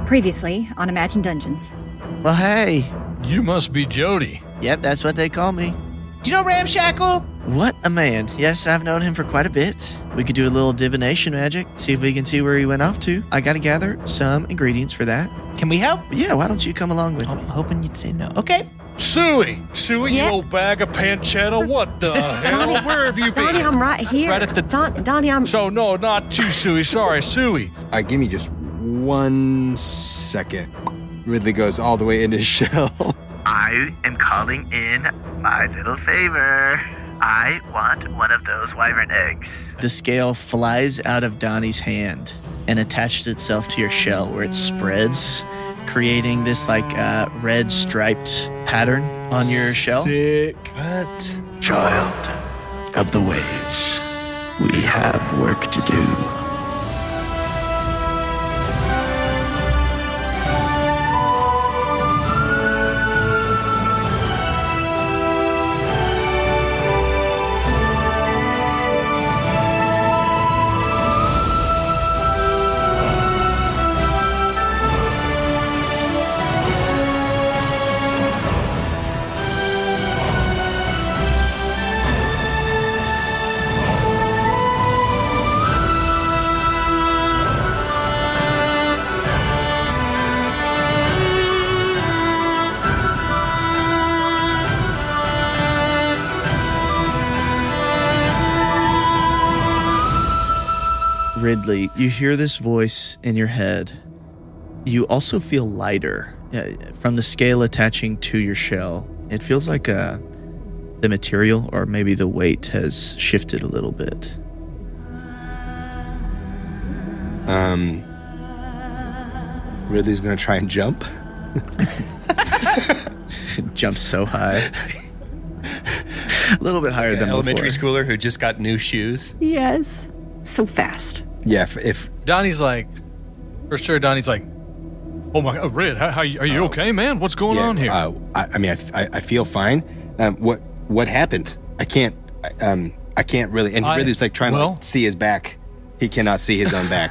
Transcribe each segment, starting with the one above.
Previously on Imagine Dungeons. Well, hey. You must be Jody. Yep, that's what they call me. Do you know Ramshackle? What a man. Yes, I've known him for quite a bit. We could do a little divination magic, see if we can see where he went off to. I gotta gather some ingredients for that. Can we help? Yeah, why don't you come along with I'm me? hoping you'd say no. Okay. Suey, Yeah? you old bag of pancetta. What the hell? Donnie, Where have you been? Donnie, I'm right here. Right at the- Donnie, I'm... So, no, not you, Suey. Sorry, Suey. Give me just 1 second. Ridley goes all the way in his shell. I am calling in my little favor. I want one of those wyvern eggs. The scale flies out of Donnie's hand and attaches itself to your shell where it spreads, creating this red striped pattern on your shell. Sick. What? Child of the waves, we have work to do. Ridley, you hear this voice in your head. You also feel lighter from the scale attaching to your shell. It feels like the material or maybe the weight has shifted a little bit. Ridley's gonna try and jump. Jumps so high. A little bit higher than elementary before. schooler who just got new shoes. Yes. So fast. Yeah, if Donnie's like, for sure, Donnie's like, oh my God, Red, are you okay, man? What's going on here? I feel fine. What happened? I can't really. And Ridley's like trying to see his back. He cannot see his own back.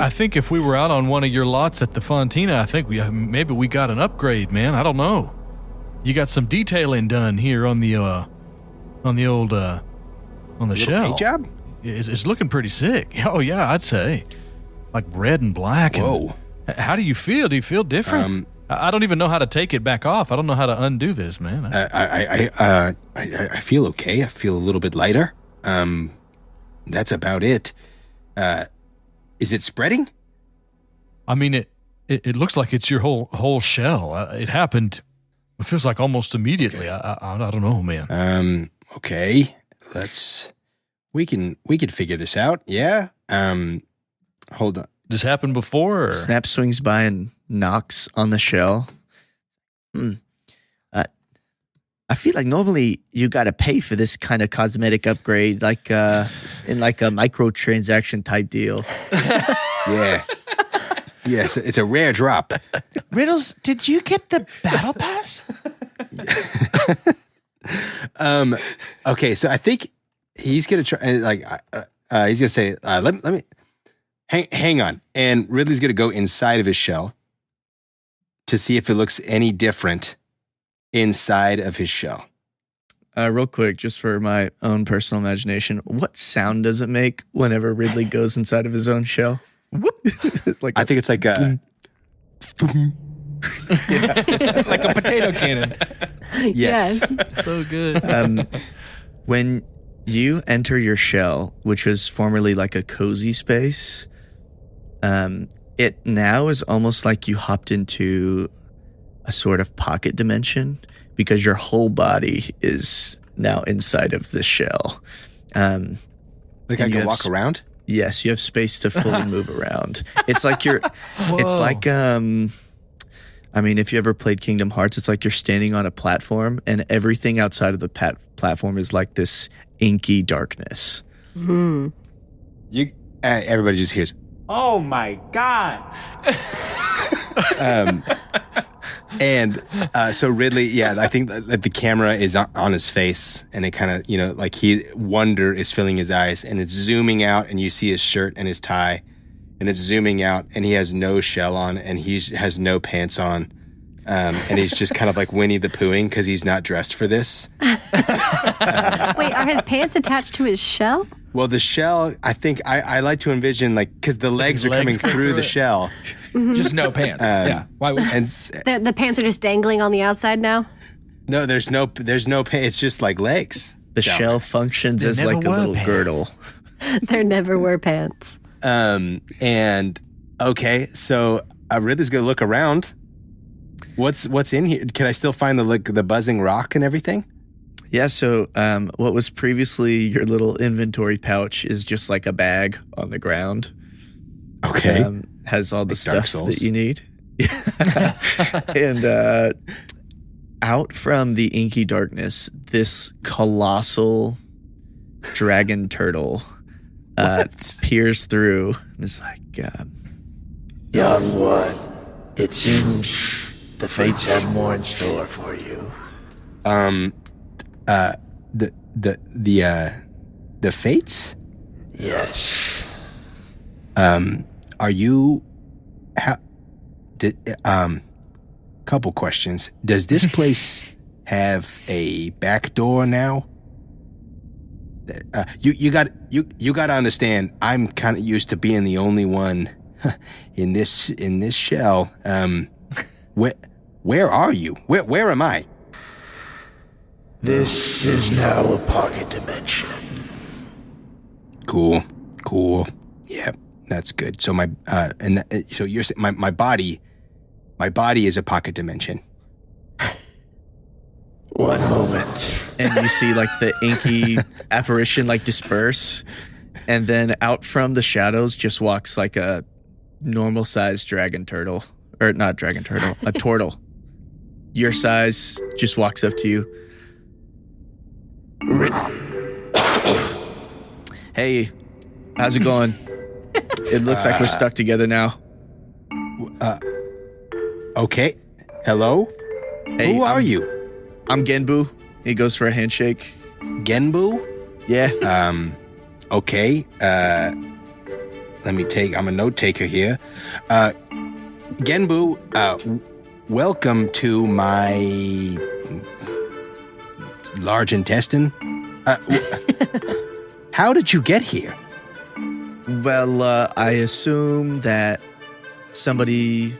I think if we were out on one of your lots at the Fontina, I think maybe we got an upgrade, man. I don't know. You got some detailing done here on the shell. Paint job? It's looking pretty sick. Oh yeah, I'd say, like red and black. Whoa. How do you feel? Do you feel different? I don't even know how to take it back off. I don't know how to undo this, man. I feel okay. I feel a little bit lighter. That's about it. Is it spreading? I mean, it looks like it's your whole shell. It happened. It feels like almost immediately. I don't know, man. Okay. We can figure this out. Yeah. Hold on. This happened before? Or? Snap swings by and knocks on the shell. I feel like normally you got to pay for this kind of cosmetic upgrade, like in like a microtransaction type deal. Yeah. Yeah, it's a rare drop. Riddles, did you get the battle pass? Okay, so I think he's gonna try. He's gonna say, "Let me hang on." And Ridley's gonna go inside of his shell to see if it looks any different inside of his shell. Real quick, just for my own personal imagination, what sound does it make whenever Ridley goes inside of his own shell? I think it's like a Like a potato cannon. yes. So good. When you enter your shell, which was formerly like a cozy space, it now is almost like you hopped into a sort of pocket dimension because your whole body is now inside of the shell. Like I can walk around? Yes, you have space to fully move around. It's like you're, it's like, I mean, if you ever played Kingdom Hearts, it's like you're standing on a platform and everything outside of the platform is like this inky darkness. Everybody just hears, Oh my God. And so Ridley, I think that the camera is on his face, and it kind of, wonder is filling his eyes, and it's zooming out, and you see his shirt and his tie, and and it's zooming out, and he has no shell on, and he has no pants on, and he's just kind of like Winnie the Poohing because he's not dressed for this. Wait, are his pants attached to his shell? Well, the shell, I think I like to envision because the legs are coming through the shell. Just no pants. Yeah. Why would And The pants are just dangling on the outside now? no, there's no pants. It's just like legs. The shell functions There as never like a were little pants. girdle. There never were pants. And okay, so Ridley's gonna look around. What's in here? Can I still find the buzzing rock and everything? Yeah, so what was previously your little inventory pouch is just like a bag on the ground. Okay. Has all the Like Dark stuff Souls. that you need. And out from the inky darkness, this colossal dragon turtle peers through and is like, young one, it seems the fates have more in store for you. The fates? Yes. Are you? Couple questions. Does this place have a back door now? You got to understand. I'm kind of used to being the only one in this shell. Where are you? Where am I? This is now a pocket dimension. Cool. Yeah, that's good. So so you're saying my body is a pocket dimension. One moment. And you see like the inky apparition like disperse. And then out from the shadows just walks like a normal sized dragon turtle. Or not dragon turtle, a turtle. Your size just walks up to you. Hey, how's it going? It looks like we're stuck together now. Okay. Hello? Hey, Who are you? I'm Genbu. He goes for a handshake. Genbu? Yeah. Okay. I'm a note taker here. Genbu, welcome to my large intestine. How did you get here? Well, I assume that somebody,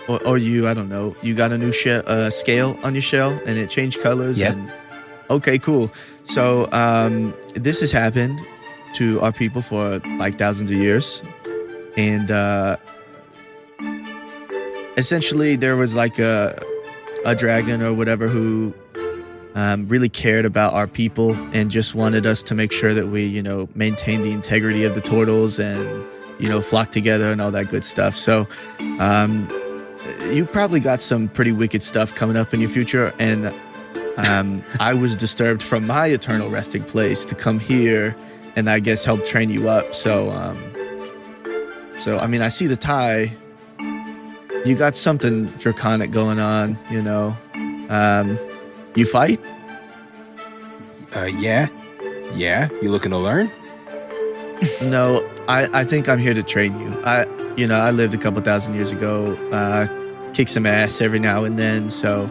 or you, I don't know, you got a new scale on your shell and it changed colors. Yep. And, okay, cool. So this has happened to our people for like thousands of years. And essentially there was like a dragon or whatever who really cared about our people and just wanted us to make sure that we, maintain the integrity of the turtles and, flock together and all that good stuff. So you probably got some pretty wicked stuff coming up in your future. And I was disturbed from my eternal resting place to come here and I guess help train you up. So I mean, I see the tie. You got something draconic going on, You fight? Yeah. You looking to learn? No, I think I'm here to train you. I lived a couple thousand years ago, kick some ass every now and then. So,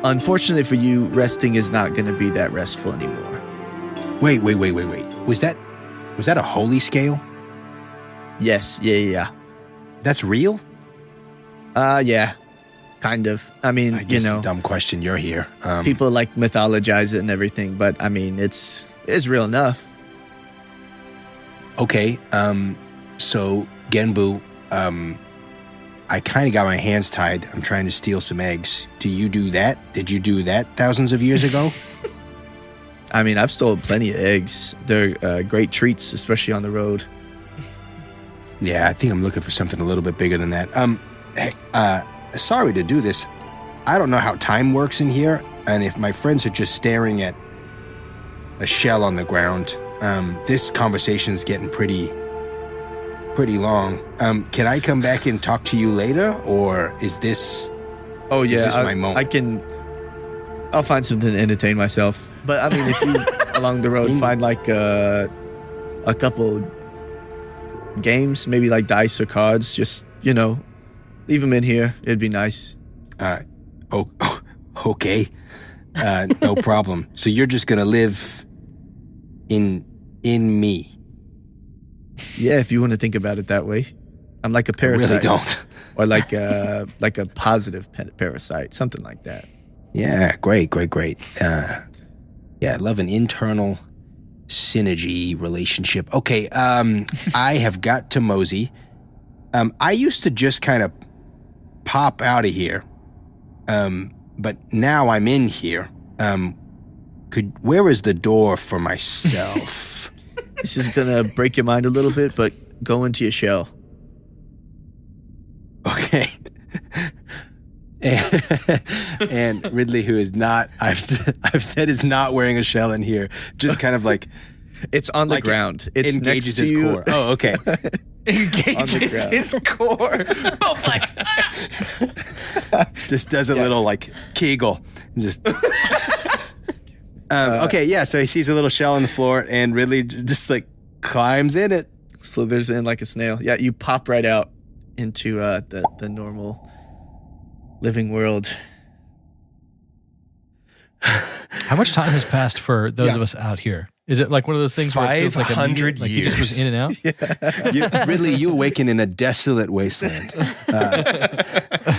unfortunately for you, resting is not going to be that restful anymore. Wait. Was that a holy scale? Yes, yeah. That's real? Yeah, kind of. I mean, I guess a dumb question. You're here. People like mythologize it and everything, but I mean, it's real enough. Okay. So Genbu, I kind of got my hands tied. I'm trying to steal some eggs. Do you do that? Did you do that thousands of years ago? I mean, I've stolen plenty of eggs. They're great treats, especially on the road. Yeah, I think I'm looking for something a little bit bigger than that. Hey, sorry to do this. I don't know how time works in here, and if my friends are just staring at a shell on the ground, this conversation's getting pretty long. Can I come back and talk to you later, or is this? Oh yeah, is this my moment? I'll find something to entertain myself. But I mean, if you along the road find like a couple games, maybe like dice or cards. Just, leave them in here. It'd be nice. Okay. No problem. So you're just going to live in me. Yeah, if you want to think about it that way. I'm like a parasite. I really don't. Or like a positive parasite, something like that. Yeah, great. Yeah, I love an internal synergy relationship. Okay, I have got to mosey. I used to just kind of pop out of here, but now I'm in here. Where is the door for myself? This is gonna break your mind a little bit, but go into your shell. Okay. And Ridley, who is not, I've said is not wearing a shell in here, just kind of like it's on the ground. It engages his core. Oh, okay. Engages his core. Bowflex. Just does a little like kegel. Just. Okay, yeah. So he sees a little shell on the floor, and Ridley just like climbs in it. Slithers in like a snail. Yeah, you pop right out into the normal living world. How much time has passed for those of us out here? Is it like one of those things where it feels like 500 like he just was in and out? Ridley, you awaken in a desolate wasteland.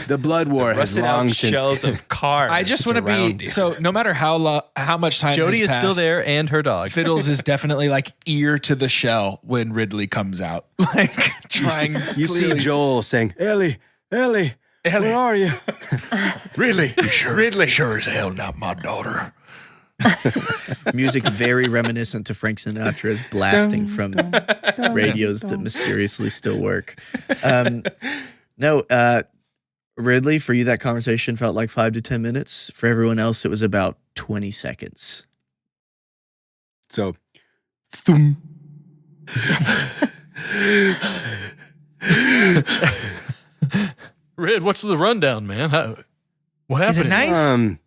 The blood war has Rusted long out since. shells of cars. I just want to be so. No matter how much time Jody has is still passed, there and her dog. Fiddles is definitely like ear to the shell when Ridley comes out, like trying. You see Joel saying, Ellie, where are you? Ridley, Ridley. Sure as hell not my daughter. Music very reminiscent to Frank Sinatra's blasting from radios that mysteriously still work. Ridley, for you that conversation felt like 5 to 10 minutes. For everyone else, it was about 20 seconds. So, thum. Rid, what's the rundown, man? What happened? Is it nice?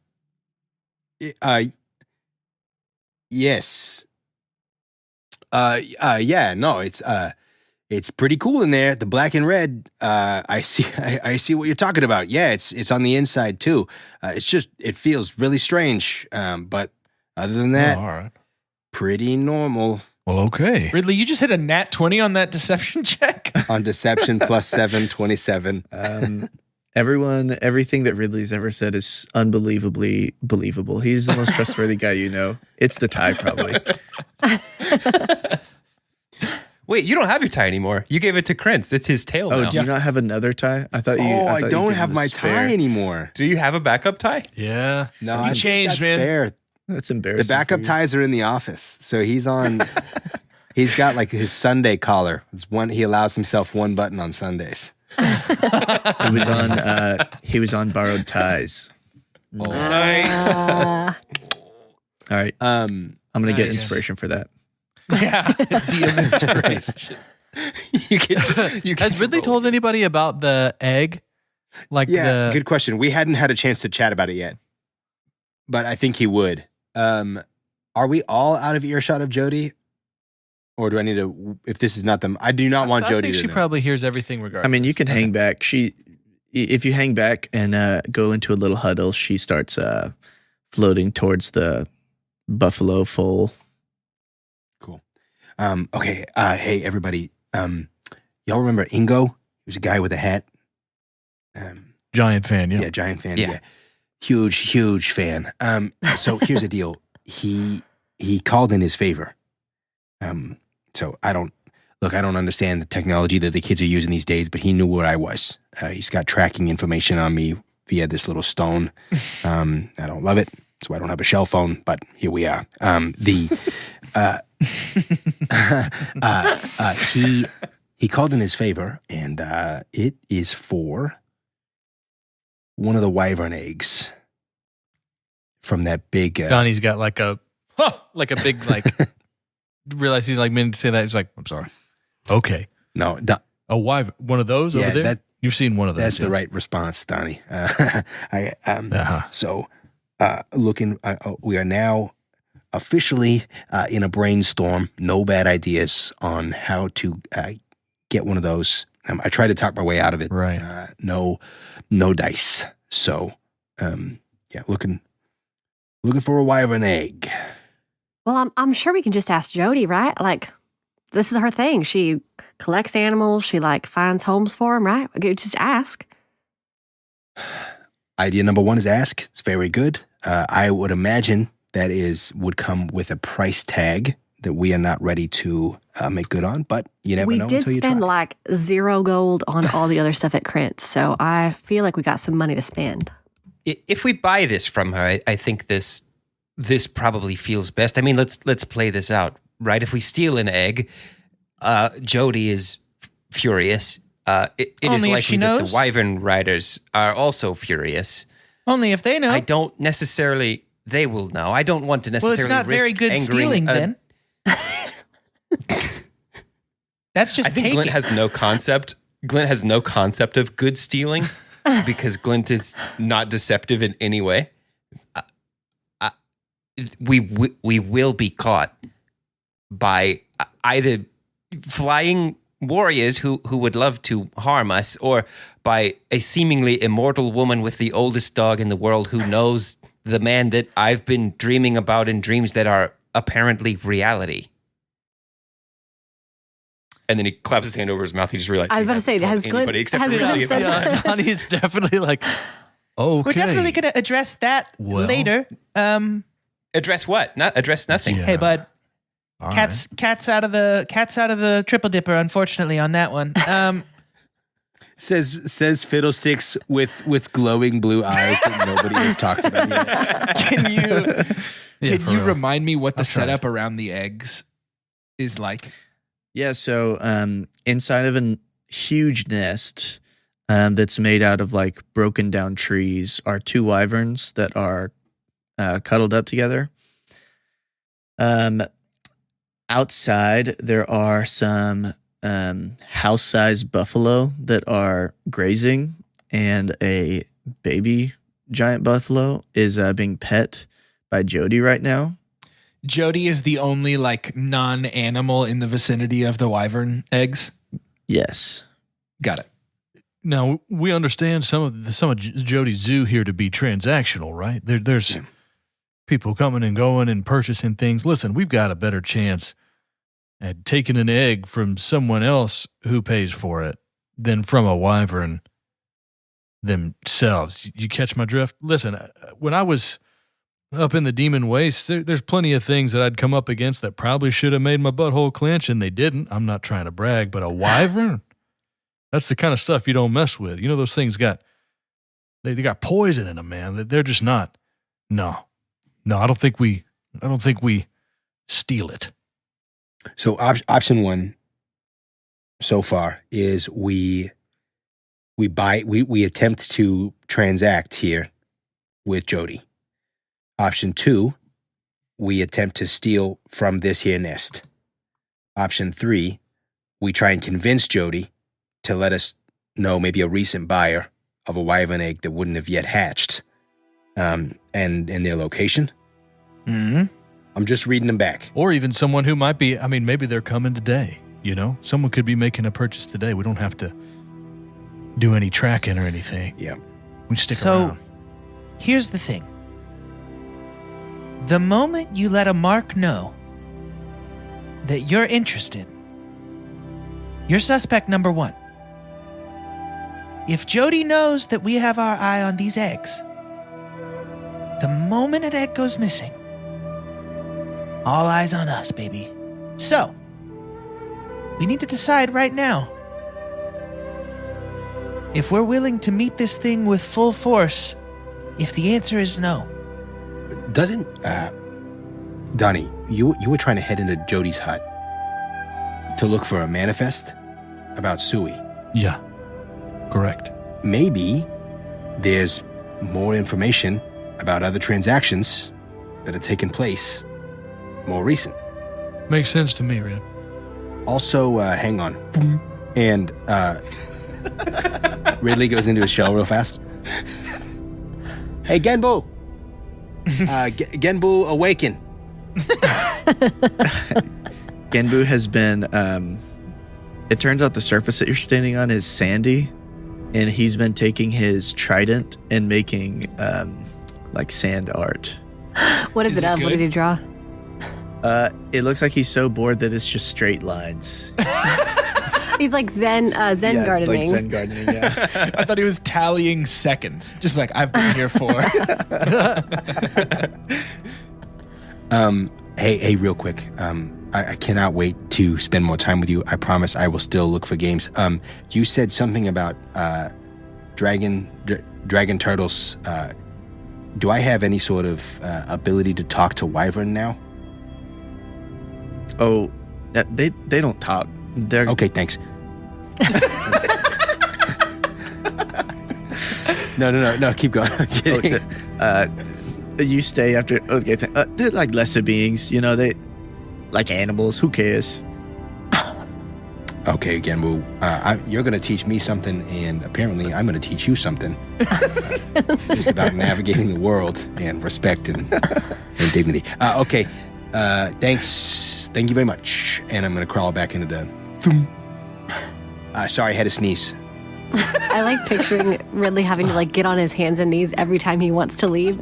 Yes. Yeah, no, it's pretty cool in there. The black and red, I see what you're talking about. Yeah, it's on the inside too. It feels really strange. But other than that, all right. Pretty normal. Well, okay. Ridley, you just hit a nat 20 on that deception check. On deception plus 7, 27. Everything that Ridley's ever said is unbelievably believable. He's the most trustworthy guy you know. It's the tie, probably. Wait, you don't have your tie anymore. You gave it to Krentz. It's his tail now. Do you not have another tie? I thought you. I you don't gave have him my a spare. tie anymore. Do you have a backup tie? Yeah. No, You I think changed, that's man. fair. That's embarrassing. The backup for you. ties are in the office, so he's on. He's got like his Sunday collar. It's one. He allows himself one button on Sundays. He was on borrowed ties. Nice. All right. I'm gonna get inspiration for that. Yeah. DM inspiration. Has Ridley told anybody about the egg? Yeah, good question. We hadn't had a chance to chat about it yet, but I think he would. Are we all out of earshot of Jody? Or do I need to, if this is not them, I do not want I Jody think to she know. probably hears everything regardless. I mean, you can hang back. If you hang back and go into a little huddle, she starts floating towards the buffalo foal. Cool. Okay. Hey, everybody. Y'all remember Ingo? He was a guy with a hat. Giant fan, yeah. Yeah, giant fan. Yeah. Yeah. Huge fan. So here's the deal. He called in his favor. So I don't understand the technology that the kids are using these days, but he knew where I was. He's got tracking information on me via this little stone. I don't love it, so I don't have a shell phone, but here we are. He called in his favor, and it is for one of the wyvern eggs from that big. Donnie's got like a big realized he's like meant to say that. He's like, I'm sorry. Okay. No, One of those Yeah, over there? You've seen one of those. that's the yeah. right response, Donnie. So, we are now officially in a brainstorm. No bad ideas on how to get one of those. I tried to talk my way out of it. Right. No dice. So, looking for a wyvern egg. Well, I'm sure we can just ask Jody, right? Like, this is her thing. She collects animals. She finds homes for them, right? We could just ask. Idea number 1 is ask. It's very good. I would imagine that would come with a price tag that we are not ready to make good on, but you never know until you try. We did spend 0 gold on all the other stuff at Krantz, so I feel like we got some money to spend. If we buy this from her, I think this probably feels best. I mean, let's play this out, right? If we steal an egg, Jody is furious. It is likely that the wyvern riders are also furious. Only if they know. I don't necessarily. They will know. I don't want to necessarily. Well, it's not risk very good angering stealing then. That's just I think taking. Glint has no concept. Glint has no concept of good stealing because Glint is not deceptive in any way. We will be caught by either flying warriors who would love to harm us, or by a seemingly immortal woman with the oldest dog in the world who knows the man that I've been dreaming about in dreams that are apparently reality. And then he claps his hand over his mouth. He just realized. I was about to say, has anybody Glint except has reality Glint about said that. that? Donnie's definitely okay. We're definitely going to address that Well, later. Address what? Not address nothing. Yeah. Hey, bud. All Cat's out of the triple dipper. Unfortunately, on that one. Says Fiddlesticks with glowing blue eyes that nobody has talked about yet. Can you for real. remind me what the I'll try. setup around the eggs is like? Yeah, so inside of a huge nest that's made out of broken down trees are 2 wyverns that are cuddled up together. Outside, there are some house-sized buffalo that are grazing, and a baby giant buffalo is being pet by Jody right now. Jody is the only non-animal in the vicinity of the wyvern eggs. Yes. Got it. Now we understand some of Jody's zoo here to be transactional, right? There's people coming and going and purchasing things. Listen, we've got a better chance at taking an egg from someone else who pays for it than from a wyvern themselves. You catch my drift? Listen, when I was up in the Demon Wastes, there's plenty of things that I'd come up against that probably should have made my butthole clench, and they didn't. I'm not trying to brag, but a wyvern, that's the kind of stuff you don't mess with. You know, those things they got poison in them, man. They're just not. No, I don't think we steal it. So option 1 so far is we attempt to transact here with Jody. Option 2, we attempt to steal from this here nest. Option 3, we try and convince Jody to let us know maybe a recent buyer of a wyvern egg that wouldn't have yet hatched, and their location. Mm-hmm. I'm just reading them back. Or even someone who might be, maybe they're coming today, you know? Someone could be making a purchase today. We don't have to do any tracking or anything. Yeah. We stick So, around. here's the thing. The moment you let a mark know that you're interested, you're suspect number 1. If Jody knows that we have our eye on these eggs, the moment an egg goes missing, all eyes on us, baby. So, we need to decide right now if we're willing to meet this thing with full force. If the answer is no. Doesn't, Donnie, you were trying to head into Jody's hut to look for a manifest about Suey. Yeah, correct. Maybe there's more information about other transactions that have taken place more recent. Makes sense to me, Red. Also, hang on. And Ridley goes into his shell real fast. Hey, Genbu! Genbu, awaken! Genbu has been It turns out the surface that you're standing on is sandy, and he's been taking his trident and making like sand art. What is it of? What did he draw? It looks like he's so bored that it's just straight lines. He's like Zen gardening. Like Zen gardening, yeah. I thought he was tallying seconds. Just like, I've been here for. Hey, real quick. I cannot wait to spend more time with you. I promise I will still look for games. You said something about dragon turtles. Do I have any sort of ability to talk to Wyvern now? Oh, they don't talk. They're Okay, thanks. No, keep going. I'm kidding. You stay after. Okay, they're like lesser beings. You know, they like animals. Who cares? Okay, Genwu, you're going to teach me something, and apparently I'm going to teach you something. Just about navigating the world and respect and dignity. Okay, thanks. Thank you very much. And I'm going to crawl back into the... sorry, I had to sneeze. I like picturing Ridley having to like get on his hands and knees every time he wants to leave.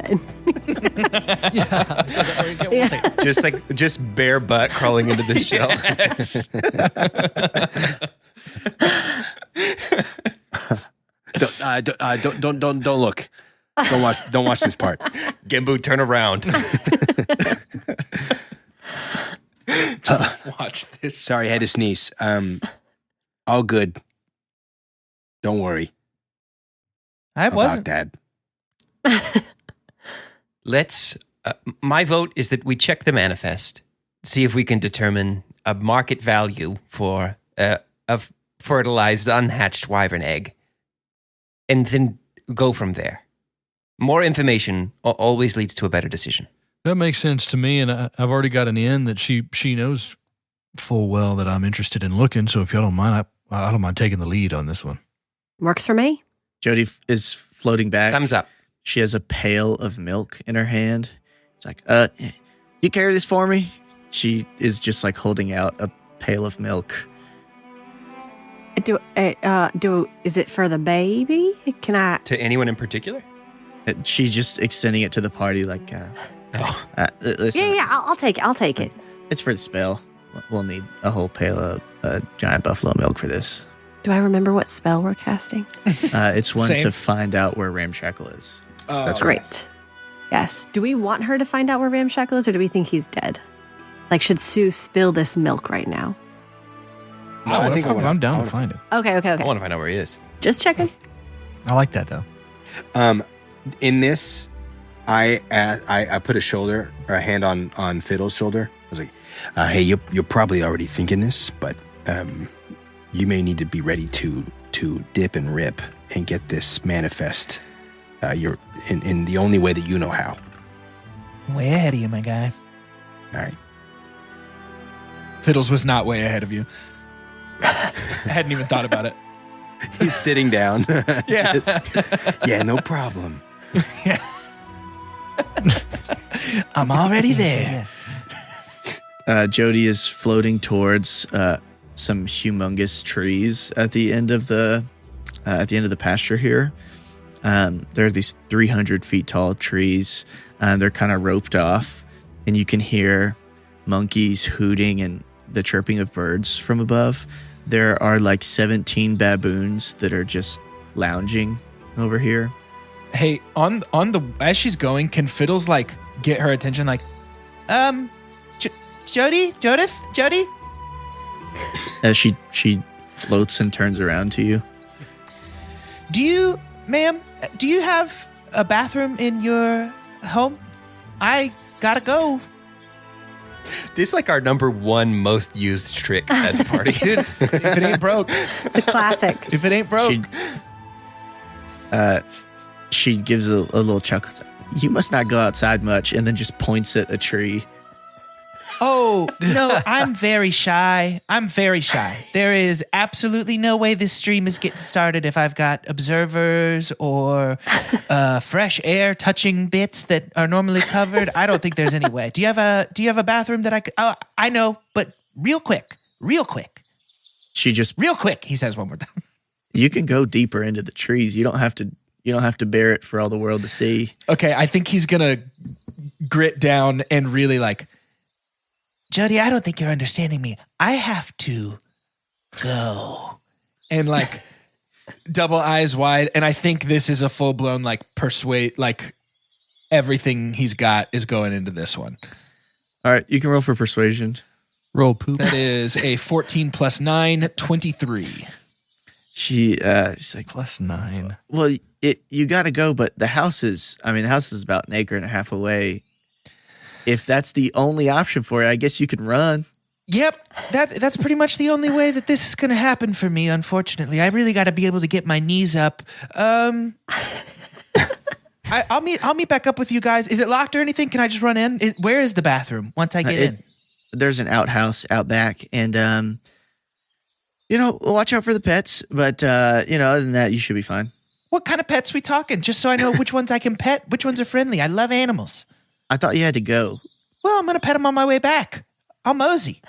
Just bare butt crawling into the shell. Don't look. Don't watch this part. Genbu, turn around. Watch this. Sorry, I had to sneeze. All good. Don't worry. I wasn't. About that. Let's. My vote is that we check the manifest, see if we can determine a market value for a fertilized, unhatched wyvern egg, and then go from there. More information always leads to a better decision. That makes sense to me, and I've already got an in that she knows full well that I'm interested in looking. So if y'all don't mind, I don't mind taking the lead on this one. Works for me. Jody is floating back. Thumbs up. She has a pail of milk in her hand. It's like, you carry this for me? She is just like holding out a pail of milk. Is it for the baby? Can I? To anyone in particular? She's just extending it to the party like, listen, Yeah, I'll take it. it's for the spell. We'll need a whole pail of giant buffalo milk for this. Do I remember what spell we're casting? It's one Same. to find out where Ramshackle is. That's Great. Yes. Do we want her to find out where Ramshackle is, or do we think he's dead? Like, should Sue spill this milk right now? No, I think I'm down to find him. Okay. I want to find out where he is. Just checking. I like that though. In this, I put a hand on Fiddle's shoulder. I was like, hey, you're probably already thinking this, but you may need to be ready to dip and rip and get this manifest. You're in the only way that you know how. Way ahead of you, my guy. All right. Fiddles was not way ahead of you. I hadn't even thought about it. He's sitting down. Yeah. Yeah, no problem. I'm already there. Jody is floating towards some humongous trees at the end of the pasture here. There are these 300 feet tall trees. They're kind of roped off, and you can hear monkeys hooting and the chirping of birds from above. There are like 17 baboons that are just lounging over here. Hey, on the as she's going, can Fiddles like get her attention? Like, Jody. As she floats and turns around to you. Ma'am, do you have a bathroom in your home? I gotta go. This is like our number one most used trick as a party. Dude, if it ain't broke, It's a classic. if it ain't broke, She gives a little chuckle. You must not go outside much, and then just points at a tree. Oh, no, I'm very shy. There is absolutely no way this stream is getting started if I've got observers or fresh air touching bits that are normally covered. I don't think there's any way. Do you have a bathroom that I could... Oh, I know, but real quick. She just Real quick, he says one more time. you can go deeper into the trees. You don't have to bear it for all the world to see. Okay, I think he's gonna grit down and really like, Jody, I don't think you're understanding me. I have to go. And like double eyes wide. And I think this is a full blown like persuade, like everything he's got is going into this one. All right, you can roll for persuasion. Roll poop. That is a 14 plus 9, 23. She's like, +9. well, you got to go, but the house is about an acre and a half away. If that's the only option for you, I guess you can run. Yep, that's pretty much the only way that this is going to happen for me, unfortunately. I really got to be able to get my knees up. I'll meet back up with you guys. Is it locked or anything? Can I just run in? Where is the bathroom once I get in? There's an outhouse out back, and watch out for the pets. But other than that, you should be fine. What kind of pets we talking? Just so I know which ones I can pet, which ones are friendly. I love animals. I thought you had to go. Well, I'm gonna pet them on my way back. I'll mosey.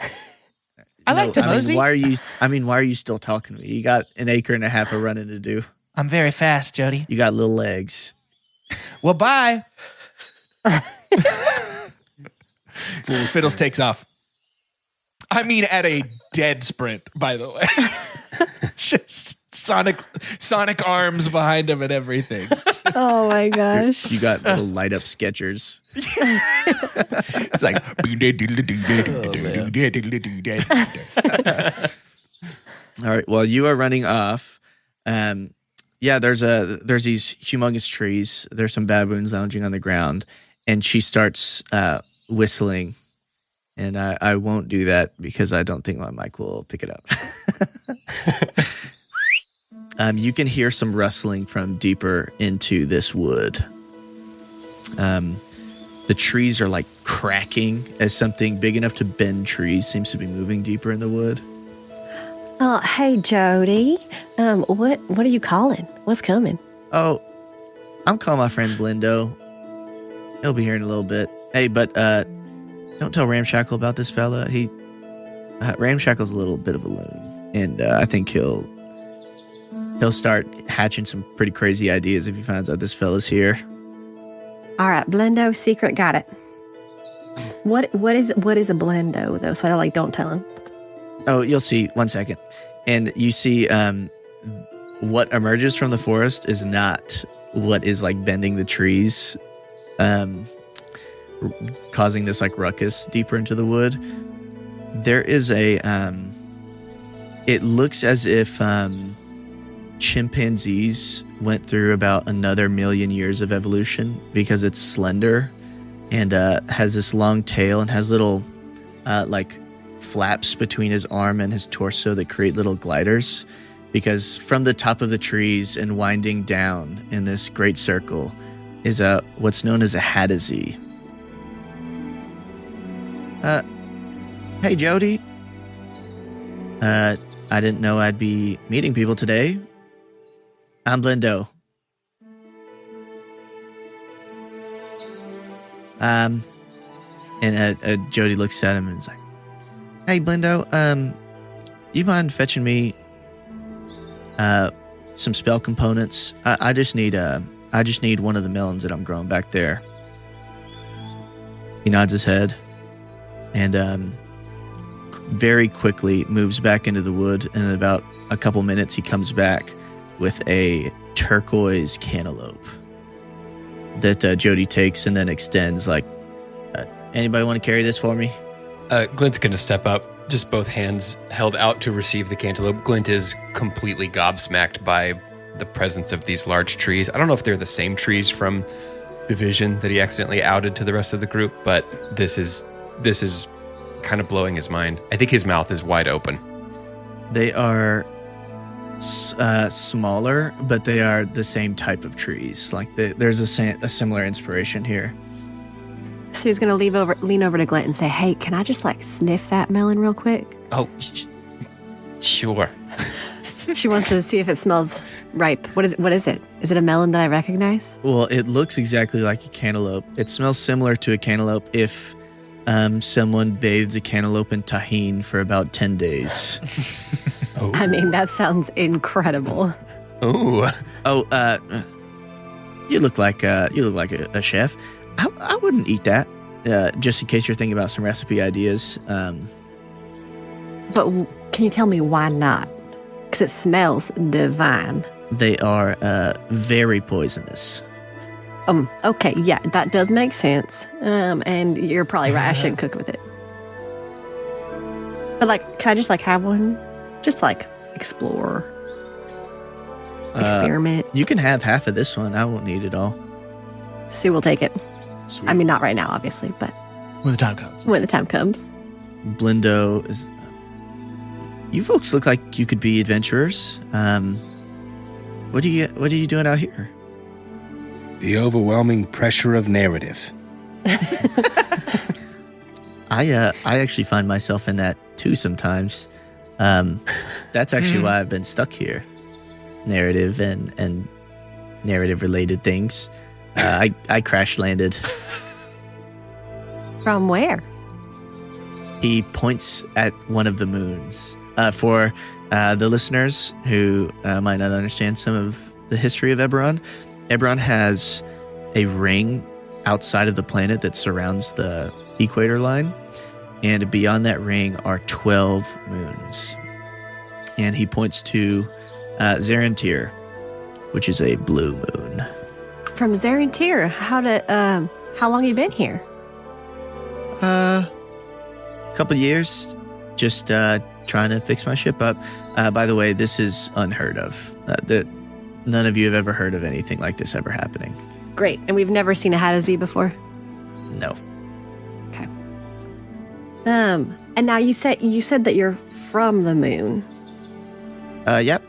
I like to mosey. Why are you still talking to me? You got an acre and a half of running to do. I'm very fast, Jody. You got little legs. Well, bye. Fiddles takes off. I mean, at a dead sprint, by the way. Just sonic arms behind him and everything. Oh my gosh. You got little light up Skechers. It's like. All right. Well, you are running off. There's these humongous trees. There's some baboons lounging on the ground, and she starts whistling. And I won't do that because I don't think my mic will pick it up. You can hear some rustling from deeper into this wood. The trees are like cracking as something big enough to bend trees seems to be moving deeper in the wood. Oh, hey, Jody. What are you calling? What's coming? Oh, I'm calling my friend Blindo. He'll be here in a little bit. Hey, but don't tell Ramshackle about this fella. Ramshackle's a little bit of a loon, and I think he'll start hatching some pretty crazy ideas if he finds out this fella's here. All right, Blendo, secret, got it. What is a Blendo though? So I don't tell him. Oh, you'll see. 1 second, and you see what emerges from the forest is not what is like bending the trees, causing this like ruckus deeper into the wood. There is it looks as if chimpanzees went through about another 1,000,000 years of evolution because it's slender and has this long tail and has little like flaps between his arm and his torso that create little gliders, because from the top of the trees and winding down in this great circle is what's known as a Hadazee. Hey, Jody. I didn't know I'd be meeting people today. I'm Blindo. And Jody looks at him and is like, "Hey, Blindo, you mind fetching me some spell components? I just need one of the melons that I'm growing back there." He nods his head and very quickly moves back into the wood, and in about a couple minutes he comes back with a turquoise cantaloupe that Jody takes and then extends like, "Anybody want to carry this for me?" Glint's going to step up, just both hands held out to receive the cantaloupe. Glint is completely gobsmacked by the presence of these large trees. I don't know if they're the same trees from the vision that he accidentally outed to the rest of the group, but this is kind of blowing his mind. I think his mouth is wide open. They are smaller, but they are the same type of trees. Like there's a similar inspiration here. So he's going to lean over to Glint and say, "Hey, can I just sniff that melon real quick?" Oh, sure. She wants to see if it smells ripe. What is it? Is it a melon that I recognize? Well, it looks exactly like a cantaloupe. It smells similar to a cantaloupe if someone bathed a cantaloupe in tahine for about 10 days. I mean, that sounds incredible. Ooh. Oh, you look like a chef. I wouldn't eat that. Just in case you're thinking about some recipe ideas. But can you tell me why not? Because it smells divine. They are very poisonous. Okay, yeah, that does make sense. And you're probably right. I shouldn't cook with it. But like, can I just like have one? Just like explore, experiment. You can have half of this one. I won't need it all. Sue will take it. Sweet. I mean, not right now, obviously, but When the time comes. when the time comes. Blindo is. You folks look like you could be adventurers. What are you doing out here? The overwhelming pressure of narrative. I actually find myself in that too sometimes. That's actually why I've been stuck here. Narrative and narrative related things. I crash landed. From where? He points at one of the moons. For the listeners who might not understand some of the history of Eberron, Eberron has a ring outside of the planet that surrounds the equator line, and beyond that ring are 12 moons. And he points to Zarentir, which is a blue moon. From Zarentir. How long you been here? Couple years, just trying to fix my ship up. By the way, this is unheard of. None of you have ever heard of anything like this ever happening. Great. And we've never seen a Hadazee before? No. Okay. And now you said that you're from the moon. Yep.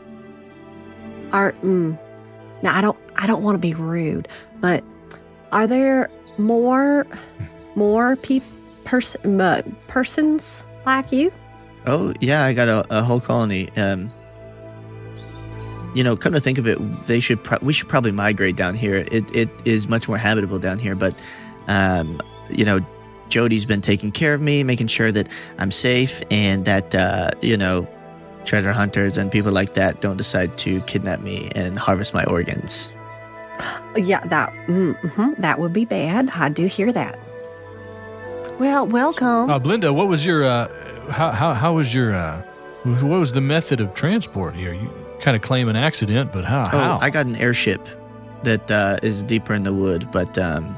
Now I don't want to be rude, but are there more persons like you? Oh, yeah, I got a whole colony. Come to think of it, we should probably migrate down here. It is much more habitable down here, but, Jody's been taking care of me, making sure that I'm safe and that, treasure hunters and people like that don't decide to kidnap me and harvest my organs. Yeah, that would be bad. I do hear that. Well, welcome. Blinda, what was your how was your what was the method of transport here? You kind of claim an accident, but how? Oh, I got an airship that is deeper in the wood, but the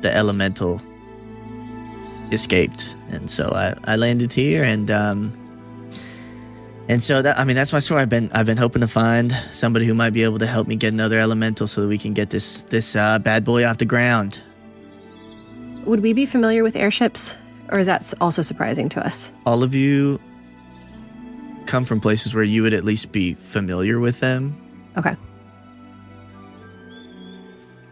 elemental escaped, and so I landed here, and so that's my story. I've been hoping to find somebody who might be able to help me get another elemental so that we can get this bad boy off the ground. Would we be familiar with airships, or is that also surprising to us? All of you come from places where you would at least be familiar with them. Okay.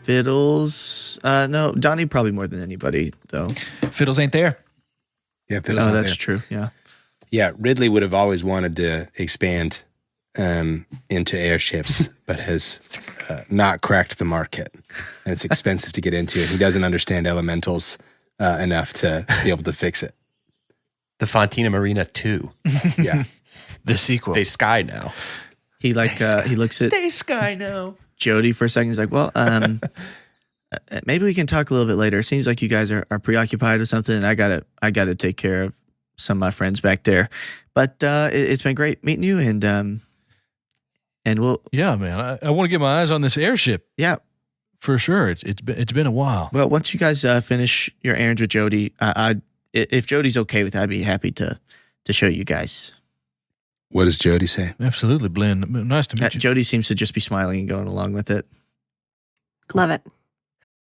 Fiddles, no, Donnie probably more than anybody though. Fiddles ain't there. Yeah, Fiddles not that's there. true. Yeah. Yeah, Ridley would have always wanted to expand into airships, but has not cracked the market. And it's expensive to get into. He doesn't understand elementals enough to be able to fix it. The Fontina Marina 2. Yeah. The sequel. They sky now. He he looks at They sky now. Jody for a second. He's like, well, maybe we can talk a little bit later. It seems like you guys are preoccupied with something, and I gotta take care of some of my friends back there. But it's been great meeting you, and we'll. Yeah, man. I want to get my eyes on this airship. Yeah, for sure. It's been a while. Well, once you guys finish your errands with Jody, if Jody's okay with it, I'd be happy to show you guys. What does Jody say? Absolutely, Blinn. Nice to meet you. Jody seems to just be smiling and going along with it. Love it.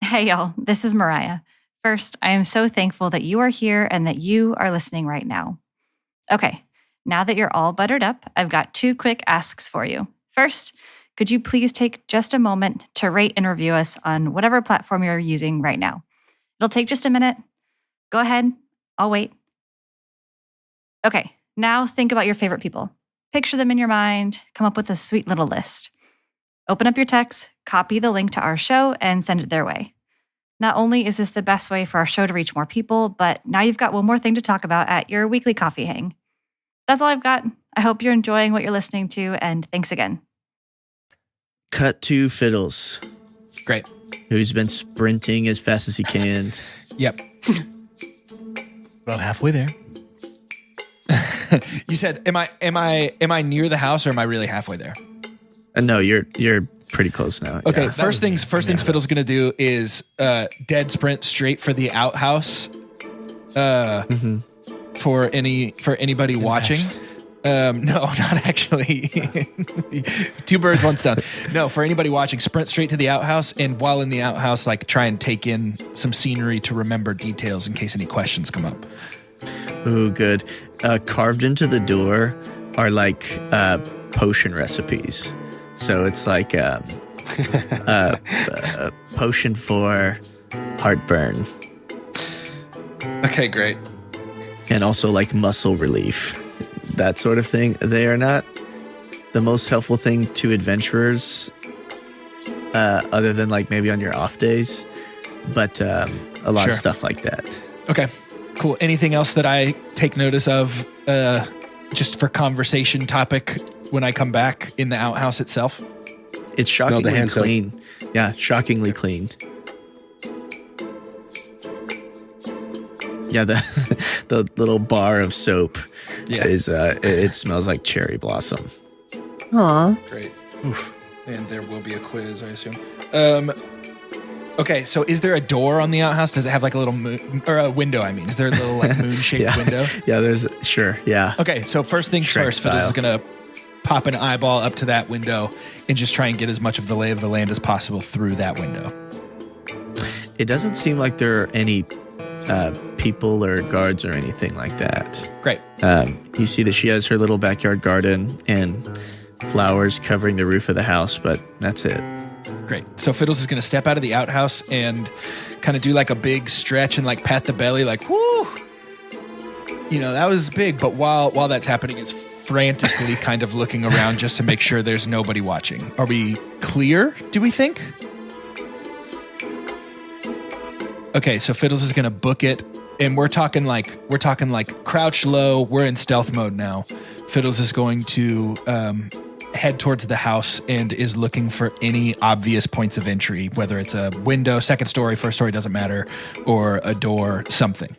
Hey, y'all. This is Mariah. First, I am so thankful that you are here and that you are listening right now. Okay, now that you're all buttered up, I've got 2 quick asks for you. First, could you please take just a moment to rate and review us on whatever platform you're using right now? It'll take just a minute. Go ahead. I'll wait. Okay, now think about your favorite people. Picture them in your mind. Come up with a sweet little list. Open up your text, copy the link to our show, and send it their way. Not only is this the best way for our show to reach more people, but now you've got one more thing to talk about at your weekly coffee hang. That's all I've got. I hope you're enjoying what you're listening to, and thanks again. Cut to Fiddles, Great. who's been sprinting as fast as he can. Yep. About halfway there. You said, am I near the house or am I really halfway there? No, you're pretty close now. Okay, Yeah. first things Fiddle's gonna do is dead sprint straight for the outhouse. For anybody watching. No, not actually. 2 birds, 1 stone. No, for anybody watching, sprint straight to the outhouse, and while in the outhouse, like try and take in some scenery to remember details in case any questions come up. Ooh, good. Carved into the door are like potion recipes. So it's like a potion for heartburn. Okay, great. And also like muscle relief, that sort of thing. They are not the most helpful thing to adventurers, other than like maybe on your off days, but a lot of stuff like that. Okay, cool. Anything else that I take notice of just for conversation topic when I come back in the outhouse itself? It's Smell the shockingly hand soap. clean. Yeah, shockingly clean. Yeah, the little bar of soap is it smells like cherry blossom. Aw. Great. Oof. And there will be a quiz, I assume. Okay, so is there a door on the outhouse? Does it have like a little moon, or a window? I mean, is there a little like moon-shaped window? Yeah, there's sure. Yeah. Okay, so first things Shrek first, Fiddles is style. gonna pop an eyeball up to that window and just try and get as much of the lay of the land as possible through that window. It doesn't seem like there are any people or guards or anything like that. Great. You see that she has her little backyard garden and flowers covering the roof of the house, but that's it. Great. So Fiddles is going to step out of the outhouse and kind of do like a big stretch and like pat the belly like, whoo! You know, that was big. But while that's happening, it's frantically kind of looking around just to make sure there's nobody watching. Are we clear, do we think? Okay, so Fiddles is going to book it. And we're talking like crouch low. We're in stealth mode now. Fiddles is going to head towards the house and is looking for any obvious points of entry, whether it's a window, second story, first story, doesn't matter, or a door, something.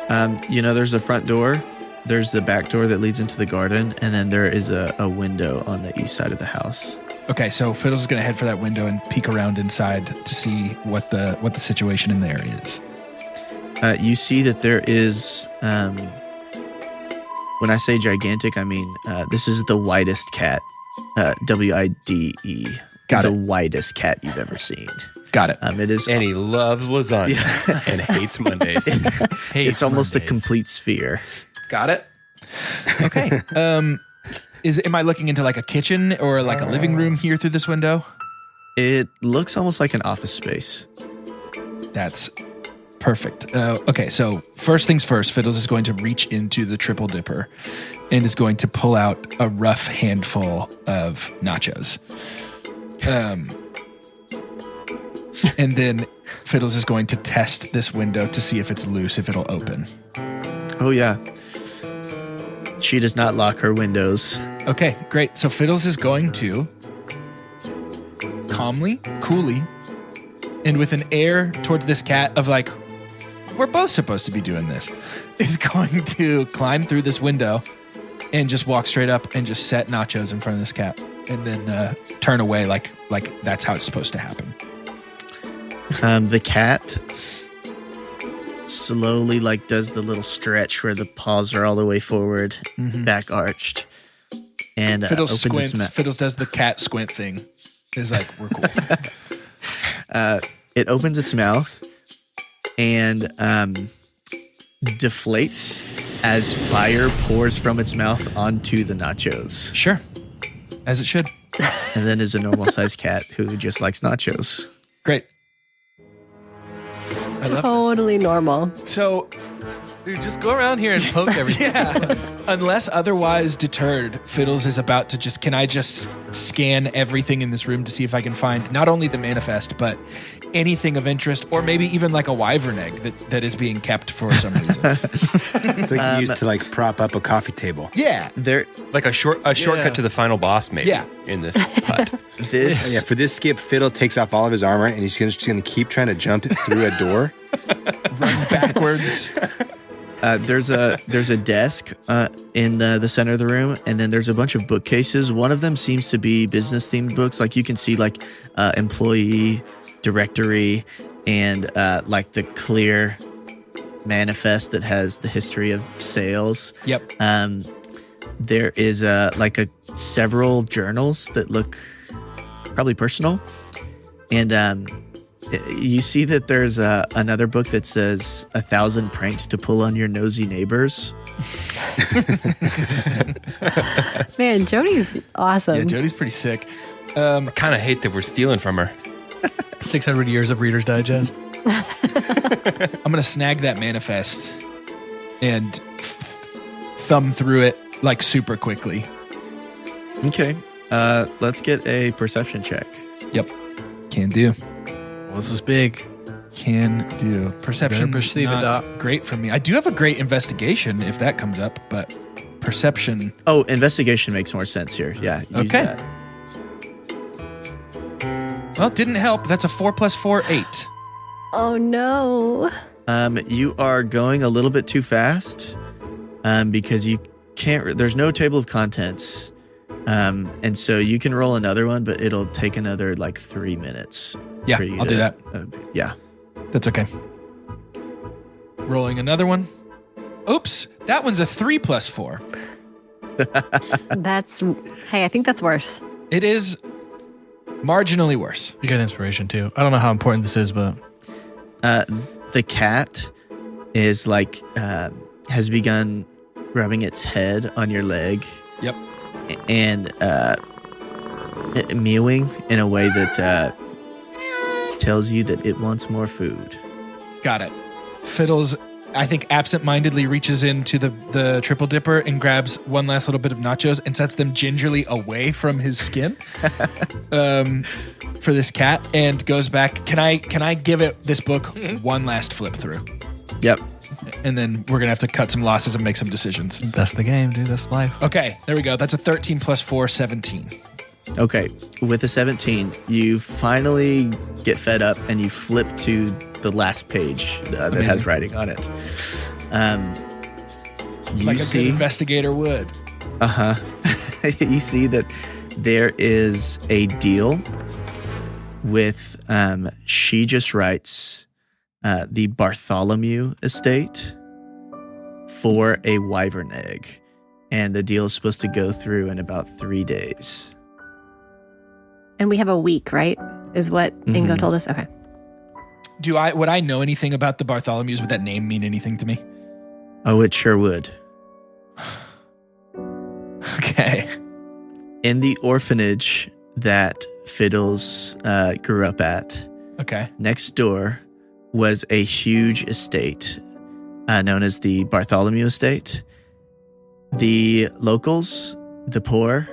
There's the front door, there's the back door that leads into the garden, and then there is a window on the east side of the house. Okay, so Fiddles is going to head for that window and peek around inside to see what the situation in there is. You see that there is, when I say gigantic, I mean this is the widest cat, W-I-D-E. Got the it. widest cat you've ever seen. Got it. It is. And he loves lasagna and hates Mondays. It's almost a Mondays. complete sphere. Got it. Okay. Am I looking into like a kitchen or like a living room here through this window? It looks almost like an office space. That's perfect. Okay, so first things first, Fiddles is going to reach into the triple dipper and is going to pull out a rough handful of nachos. And then Fiddles is going to test this window to see if it's loose, if it'll open. Oh, yeah. She does not lock her windows. Okay, great. So Fiddles is going to calmly, coolly, and with an air towards this cat of like, we're both supposed to be doing this, is going to climb through this window and just walk straight up and just set nachos in front of this cat and then turn away like that's how it's supposed to happen. The cat slowly does the little stretch where the paws are all the way forward, back arched, and Fiddles opens its squints. mouth. Fiddles does the cat squint thing. Is like, we're cool. It opens its mouth and deflates as fire pours from its mouth onto the nachos. Sure, as it should. And then is a normal sized cat who just likes nachos. Great. I love Totally normal. this. So Dude, just go around here and poke everything. yeah. Unless otherwise deterred, Fiddles is about to just, can I just scan everything in this room to see if I can find not only the manifest, but anything of interest, or maybe even like a wyvern egg that is being kept for some reason. It's like used to like prop up a coffee table. Yeah. There, Like a shortcut to the final boss, maybe. Yeah. In this hut. this, Yeah, for this skip, Fiddle takes off all of his armor and he's just gonna keep trying to jump it through a door. Run backwards. there's a desk in the center of the room, and then there's a bunch of bookcases. One of them seems to be business themed books. Like you can see like employee directory and like the clear manifest that has the history of sales. Yep. There is several journals that look probably personal, and you see that there's another book that says 1,000 pranks to pull on your nosy neighbors. Man, Jody's awesome. Yeah, Jody's pretty sick. I kind of hate that we're stealing from her. 600 years of Reader's Digest. I'm going to snag that manifest and thumb through it like super quickly. Okay, let's get a perception check. Yep. Can do. Well, this is big. Can do. Perception's perceive it, not Doc. great for me. I do have a great investigation if that comes up, but perception. Oh, investigation makes more sense here. Yeah. use Okay. that. Well, it didn't help. That's a 4 + 4, 8. Oh no. You are going a little bit too fast because you can't. There's no table of contents, and so you can roll another one, but it'll take another like 3 minutes. Yeah, for you I'll do that. Yeah. That's okay. Rolling another one. Oops, that one's a 3 + 4. Hey, I think that's worse. It is marginally worse. You got inspiration too. I don't know how important this is, but The cat is like has begun rubbing its head on your leg. Yep. And mewing in a way that tells you that it wants more food. Got it. Fiddles, I think, absentmindedly reaches into the triple dipper and grabs one last little bit of nachos and sets them gingerly away from his skin for this cat and goes back. Can I give it this book one last flip through? Yep. And then we're going to have to cut some losses and make some decisions. that's the game, dude. That's life. Okay, there we go. That's a 13 + 4, 17. Okay. With a 17, you finally get fed up and you flip to the last page that has writing on it. You Like a see, good investigator would. you see that there is a deal with she just writes the Bartholomew estate for a wyvern egg, and the deal is supposed to go through in about 3 days. And we have a week, right? Is what Ingo told us. Okay. Would I know anything about the Bartholomews? Would that name mean anything to me? Oh, it sure would. Okay. In the orphanage that Fiddles grew up at, Okay. next door was a huge estate known as the Bartholomew Estate. The locals, the poor,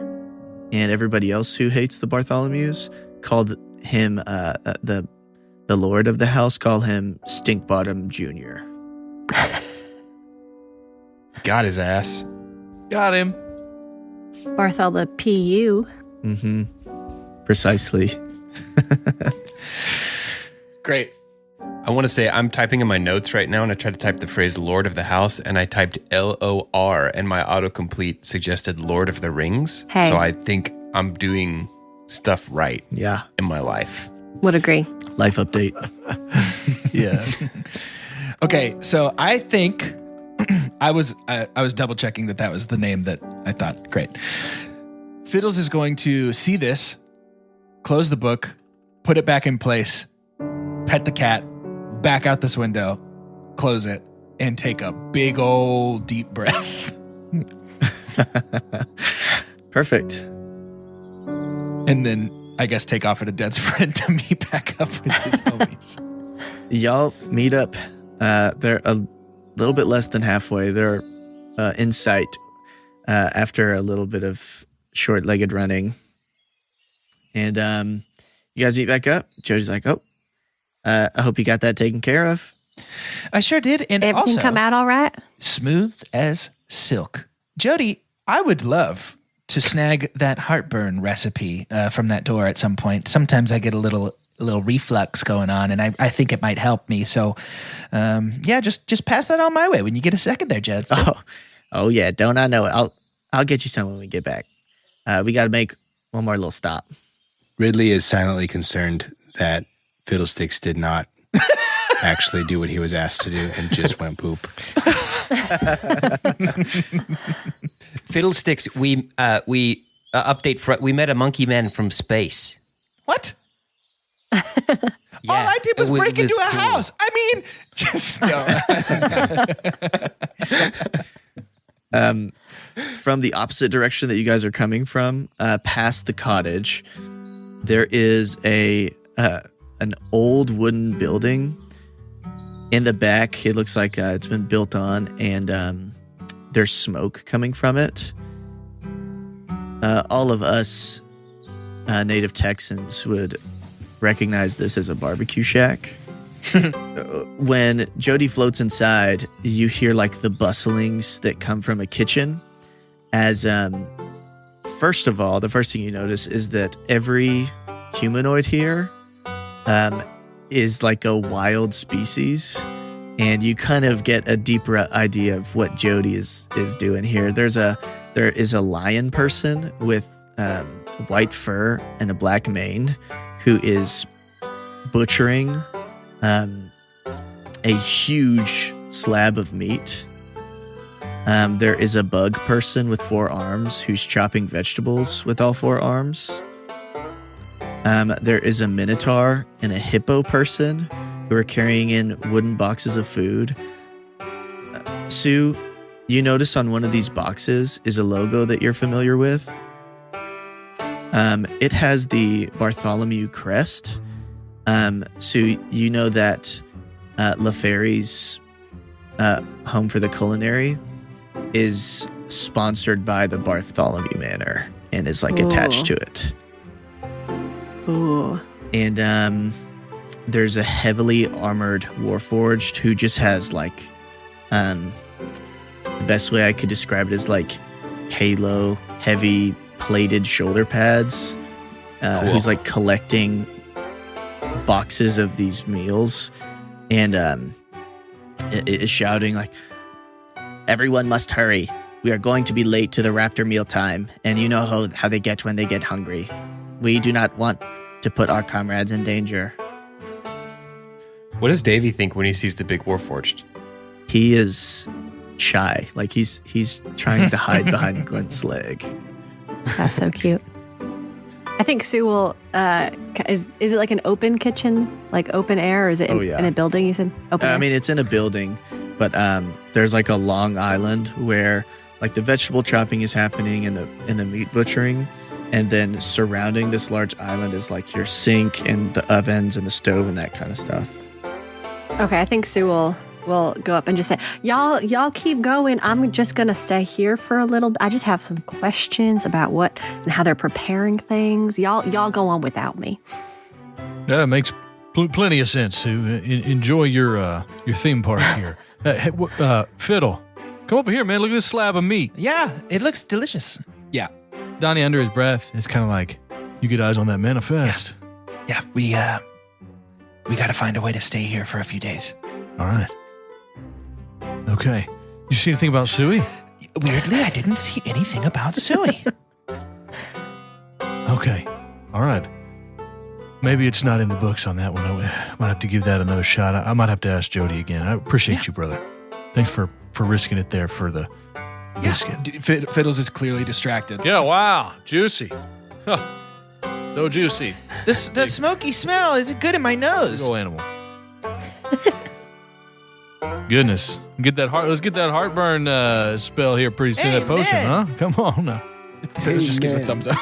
and everybody else who hates the Bartholomews called him, the lord of the house, call him Stinkbottom Jr. Got his ass. Got him. Barthol the PU. Mm-hmm. Precisely. Great. I want to say I'm typing in my notes right now, and I tried to type the phrase Lord of the House, and I typed LOR, and my autocomplete suggested Lord of the Rings. Hey. So I think I'm doing stuff right Yeah. in my life. Would agree. Life update. Yeah. Okay, so I think I was double checking that was the name that I thought. Great. Fiddles is going to see this, close the book, put it back in place, pet the cat, back out this window, close it, and take a big old deep breath. Perfect. And then I guess take off at a dead sprint to meet back up with his homies. Y'all meet up. They're a little bit less than halfway. They're in sight after a little bit of short-legged running. And you guys meet back up. Jody's like, I hope you got that taken care of. I sure did. And Everything also, come out all right? smooth as silk. Jody, I would love to snag that heartburn recipe from that door at some point. Sometimes I get a little reflux going on, and I think it might help me. So, just pass that on my way when you get a second there, Jed. Oh yeah, don't I know it? I'll get you some when we get back. We got to make one more little stop. Ridley is silently concerned that Fiddlesticks did not actually do what he was asked to do and just went poop. Fiddlesticks, we update. We met a monkey man from space. What? Yeah, All I did was it was- break it into was a cool. house. I mean, just no. From the opposite direction that you guys are coming from, past the cottage, there is an old wooden building. In the back, it looks like it's been built on, and there's smoke coming from it. All of us native Texans would recognize this as a barbecue shack. When Jody floats inside, you hear like the bustlings that come from a kitchen. As first of all, the first thing you notice is that every humanoid here is like a wild species, and you kind of get a deeper idea of what Jody is doing here. There is a lion person with white fur and a black mane who is butchering a huge slab of meat. There is a bug person with 4 arms who's chopping vegetables with all 4 arms. There is a minotaur and a hippo person who are carrying in wooden boxes of food. Sue, you notice on one of these boxes is a logo that you're familiar with. It has the Bartholomew crest. Sue, you know that LaFerry's Home for the Culinary is sponsored by the Bartholomew Manor and is like attached to it. Ooh. And there's a heavily armored warforged who just has like the best way I could describe it is like halo heavy plated shoulder pads, who's like collecting boxes of these meals, and is shouting like, "Everyone must hurry. We are going to be late to the raptor meal time, and you know how they get when they get hungry. We do not want to put our comrades in danger." What does Davy think when he sees the big Warforged? He is shy, like he's trying to hide behind Glint's leg. That's so cute. I think Sue will. Is it like an open kitchen, like open air, or is it in a building? You said open air? I mean, it's in a building, but there's like a long island where like the vegetable chopping is happening and the meat butchering, and then surrounding this large island is like your sink and the ovens and the stove and that kind of stuff. Okay, I think Sue will go up and just say, y'all keep going. I'm just going to stay here for a little bit. I just have some questions about what and how they're preparing things. Y'all go on without me. That makes plenty of sense, Sue. Enjoy your theme park here. Fiddle, come over here, man. Look at this slab of meat. Yeah, it looks delicious. Yeah. Donnie, under his breath, it's kind of like, you get eyes on that manifest. Yeah, we got to find a way to stay here for a few days. All right. Okay. You see anything about Suey? Weirdly, I didn't see anything about Suey. Okay. All right. Maybe it's not in the books on that one. I might have to give that another shot. I might have to ask Jody again. I appreciate you, brother. Thanks for risking it there for the biscuit. Fiddles is clearly distracted. Yeah, wow. Juicy. Huh. So juicy. The smoky smell is good in my nose. Little animal. Goodness. Let's get that heartburn spell here pretty soon. That potion, huh? Come on now. Fiddles just gives a thumbs up.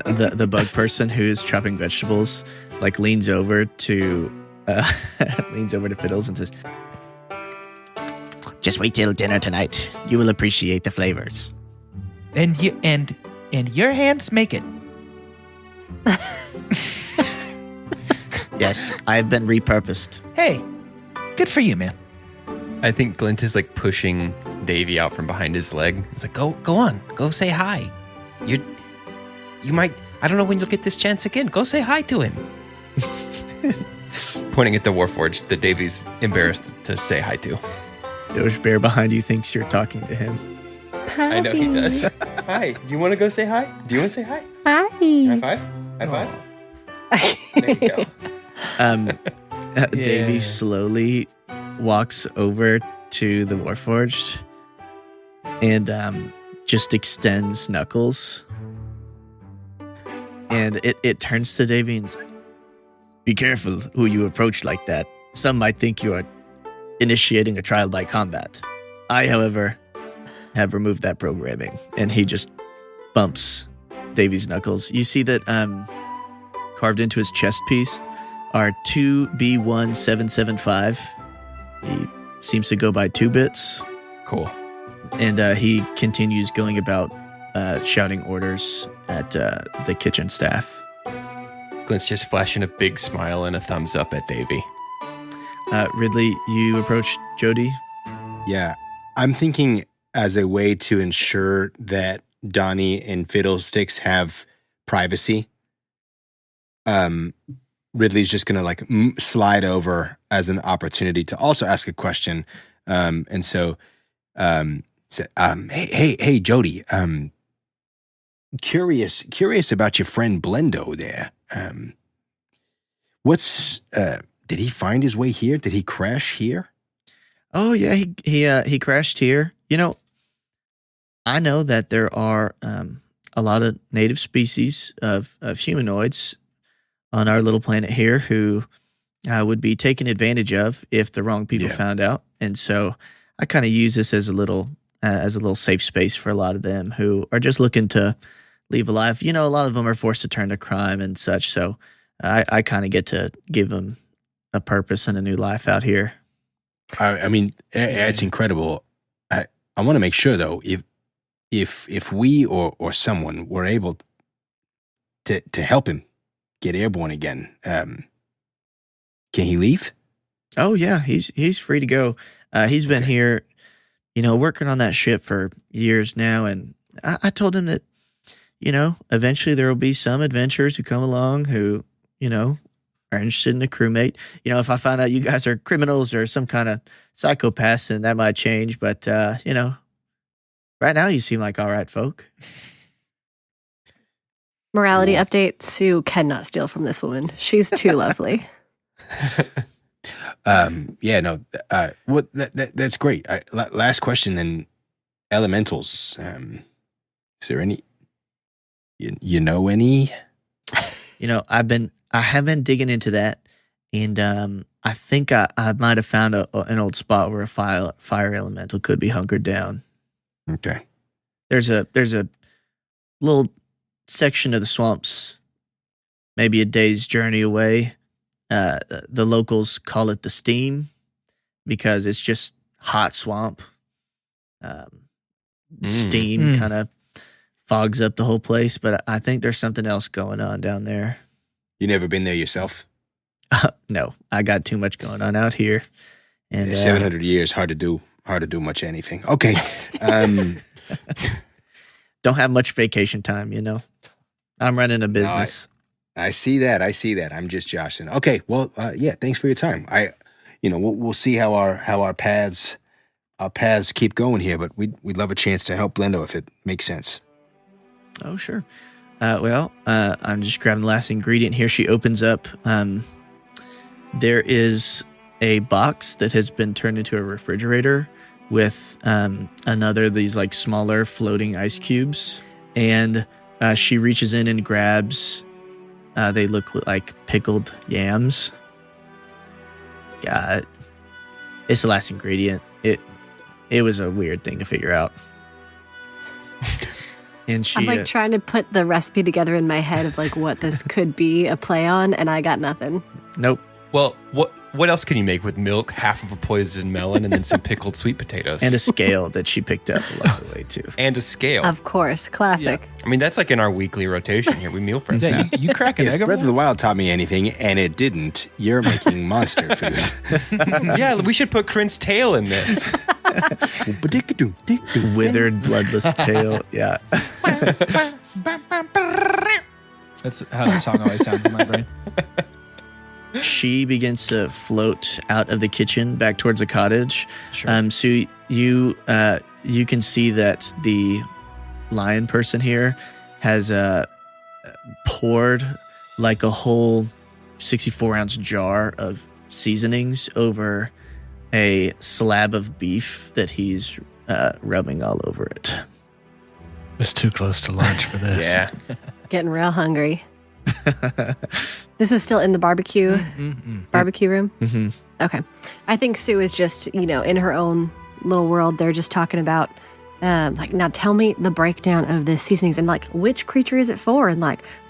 The bug person who's chopping vegetables like leans over to Fiddles and says, "Just wait till dinner tonight. You will appreciate the flavors." And your hands make it. Yes, I've been repurposed. Hey, good for you, man. I think Glint is like pushing Davy out from behind his leg. He's like, go on, go say hi. You might. I don't know when you'll get this chance again. Go say hi to him. Pointing at the Warforged that Davy's embarrassed to say hi to. Doge Bear behind you thinks you're talking to him. I know he does. Hi. You want to go say hi? Do you want to say hi? Hi. High five? High five? There you go. Davy slowly walks over to the Warforged and just extends knuckles. And it turns to Davy and says, "Be careful who you approach like that. Some might think you are initiating a trial by combat. I, however, have removed that programming." And he just bumps Davy's knuckles. You see that carved into his chest piece are 2B1775. He seems to go by 2 bits. Cool. And he continues going about shouting orders at the kitchen staff. Glint's just flashing a big smile and a thumbs up at Davy. Ridley, you approach Jody. Yeah, I'm thinking as a way to ensure that Donnie and Fiddlesticks have privacy. Ridley's just gonna like slide over as an opportunity to also ask a question, and so, hey, Jody, curious about your friend Blendo there. Did he find his way here? Did he crash here? Oh yeah, he crashed here. You know, I know that there are a lot of native species of humanoids on our little planet here who would be taken advantage of if the wrong people found out. And so I kind of use this as a little safe space for a lot of them who are just looking to leave a life. You know, a lot of them are forced to turn to crime and such. So I kind of get to give them a purpose and a new life out here. I mean, it's incredible. I want to make sure though, if we or someone were able to help him get airborne again, can he leave? Oh yeah, he's free to go. He's been here, you know, working on that ship for years now, and I told him that, you know, eventually there will be some adventurers who come along who, you know, are interested in a crewmate. You know, if I find out you guys are criminals or some kind of psychopaths, then that might change. But you know, right now you seem like all right folk. Morality update: Sue cannot steal from this woman. She's too lovely. Yeah, no. That's great. Last question then. Elementals. Is there any? You know any? You know, I have been digging into that, and I think I might have found an old spot where a fire elemental could be hunkered down. Okay. There's a little section of the swamps, maybe a day's journey away. The locals call it the steam because it's just hot swamp. Steam kind of fogs up the whole place, but I think there's something else going on down there. You never been there yourself? No, I got too much going on out here. And 700 years, hard to do much anything. Okay. Don't have much vacation time, you know. I'm running a business. No, I see that. I'm just joshing. Okay. Well, yeah. Thanks for your time. We'll see how our paths keep going here. But we'd love a chance to help Blendo if it makes sense. Oh, sure. I'm just grabbing the last ingredient here. She opens up. There is a box that has been turned into a refrigerator with another of these like smaller floating ice cubes, and she reaches in and grabs. They look like pickled yams. God, it's the last ingredient. It was a weird thing to figure out. And she, I'm like trying to put the recipe together in my head of like what this could be a play on, and I got nothing. Nope. Well, what else can you make with milk, half of a poisoned melon, and then some pickled sweet potatoes? And a scale that she picked up along the way, too. And a scale. Of course, classic. I mean, that's like in our weekly rotation here. We meal prep. Yeah, you crack an If egg Breath of the over Wild taught me anything, and it didn't, you're making monster food. Yeah, we should put Kryn's tail in this. Withered, bloodless tail. Yeah. That's how the song always sounds in my brain. She begins to float out of the kitchen back towards the cottage. Sure. So you can see that the lion person here has poured like a whole 64-ounce jar of seasonings over a slab of beef that he's rubbing all over it. It's too close to lunch for this. Yeah. Getting real hungry. This was still in the barbecue room? Mm-hmm. Okay. I think Sue is just, in her own little world. They're just talking about, now tell me the breakdown of the seasonings and which creature is it for? And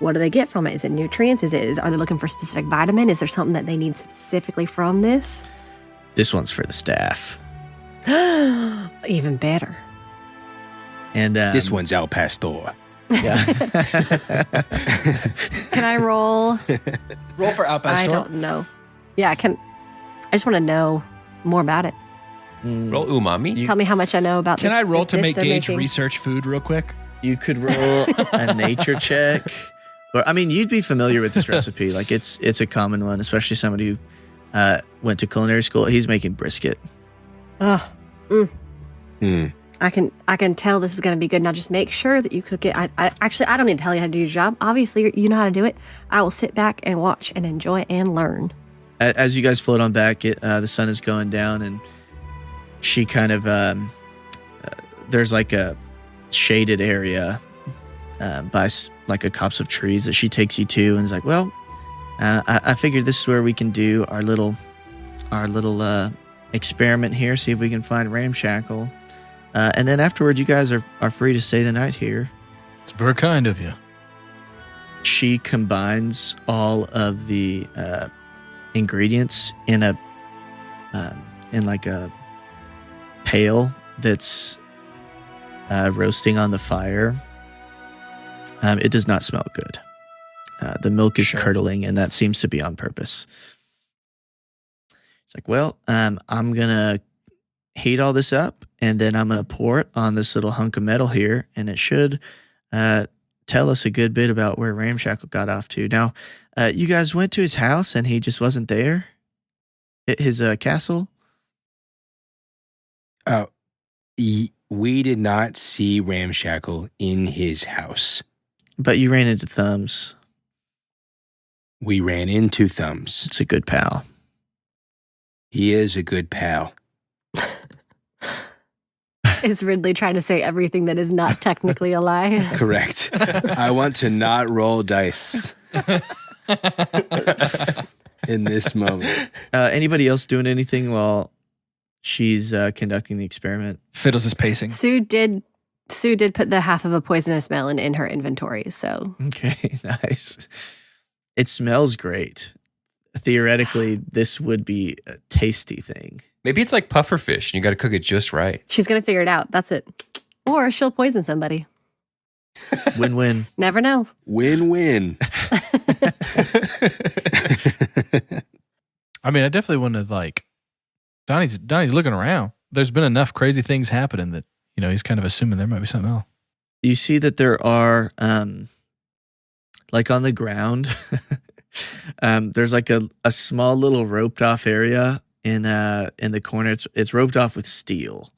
what do they get from it? Is it nutrients? Are they looking for specific vitamin? Is there something that they need specifically from this? This one's for the staff. Even better. And This one's El Pastor. Yeah. Can I roll? Roll for Al I Pastor. don't know. Yeah, I just want to know more about it. Roll umami. Tell me how much I know about Can this. I roll this to dish make they're Gage making. research food real quick? You could roll a nature check. But I mean, you'd be familiar with this recipe. It's a common one, especially somebody who went to culinary school. He's making brisket. Oh, I can tell this is going to be good. Now just make sure that you cook it. I don't need to tell you how to do your job. Obviously, you know how to do it. I will sit back and watch and enjoy and learn. As you guys float on back, the sun is going down, and she kind of there's a shaded area by a copse of trees that she takes you to, and is like, well, I figured this is where we can do our little experiment here, see if we can find Ramshackle. And then afterward, you guys are free to stay the night here. It's very kind of you. She combines all of the ingredients in a pail that's roasting on the fire. It does not smell good. The milk is curdling, and that seems to be on purpose. It's like, well, I'm gonna heat all this up, and then I'm going to pour it on this little hunk of metal here, and it should tell us a good bit about where Ramshackle got off to. Now, you guys went to his house, and he just wasn't there? His castle? We did not see Ramshackle in his house. But you ran into Thumbs. We ran into Thumbs. It's a good pal. He is a good pal. Is Ridley trying to say everything that is not technically a lie? Correct. I want to not roll dice in this moment. Anybody else doing anything while she's conducting the experiment? Fiddles is pacing. Sue did put the half of a poisonous melon in her inventory, so. Okay, nice. It smells great. Theoretically, this would be a tasty thing. Maybe it's like pufferfish and you got to cook it just right. She's going to figure it out. That's it. Or she'll poison somebody. Win-win. Never know. Win-win. I mean, I definitely wouldn't have Donnie's looking around. There's been enough crazy things happening that, he's kind of assuming there might be something else. You see that there are, on the ground, there's a small little roped off area in the corner. It's roped off with steel.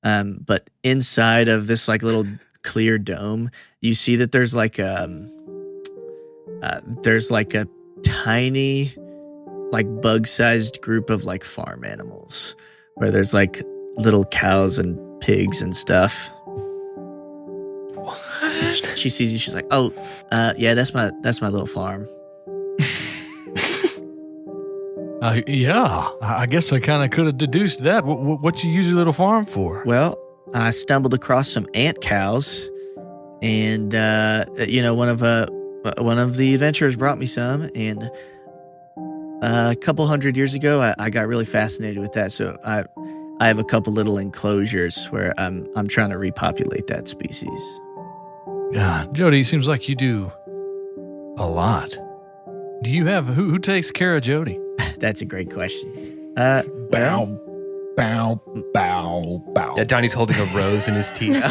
But inside of this little clear dome, you see that there's a tiny bug-sized group of farm animals where there's little cows and pigs and stuff. She sees you. She's like, "Oh, yeah, that's my little farm." Yeah, I guess I kind of could have deduced that. What you use your little farm for? Well, I stumbled across some ant cows, and one of the adventurers brought me some, and A couple hundred years ago, I got really fascinated with that. So I have a couple little enclosures where I'm trying to repopulate that species. Yeah, Jody, seems like you do a lot. Do you have who takes care of Jody? That's a great question. Bow, bow, bow, bow. Yeah, Donnie's holding a rose in his teeth.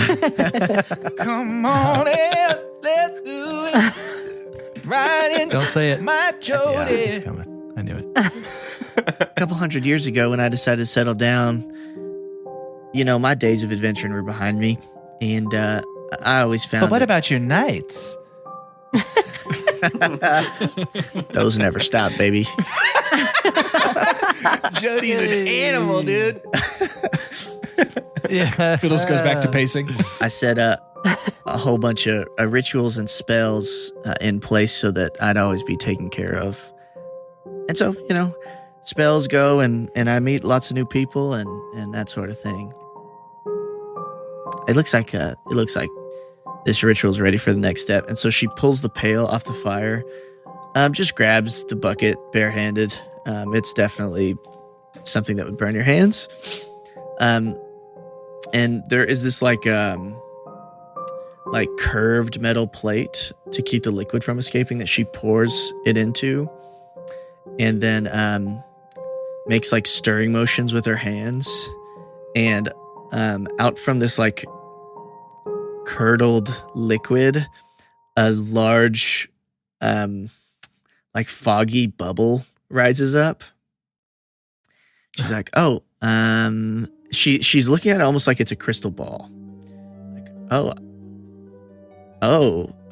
Come on in, let's do it. Right in Don't say it. my Yeah, Jody. it's coming. I knew it. A couple hundred years ago, when I decided to settle down, my days of adventuring were behind me, and I always found. But what about your nights? those never stop, baby? Jody's an animal, dude. Yeah, Fiddles goes back to pacing. I set up a whole bunch of rituals and spells in place so that I'd always be taken care of. And so, spells go and I meet lots of new people and that sort of thing. It looks like this ritual's ready for the next step. And so she pulls the pail off the fire, just grabs the bucket barehanded. It's definitely something that would burn your hands. And there is this like curved metal plate to keep the liquid from escaping that she pours it into, and then makes like stirring motions with her hands, and out from this like curdled liquid, a large like foggy bubble rises up. She's like, oh, she's looking at it almost like it's a crystal ball. Like, oh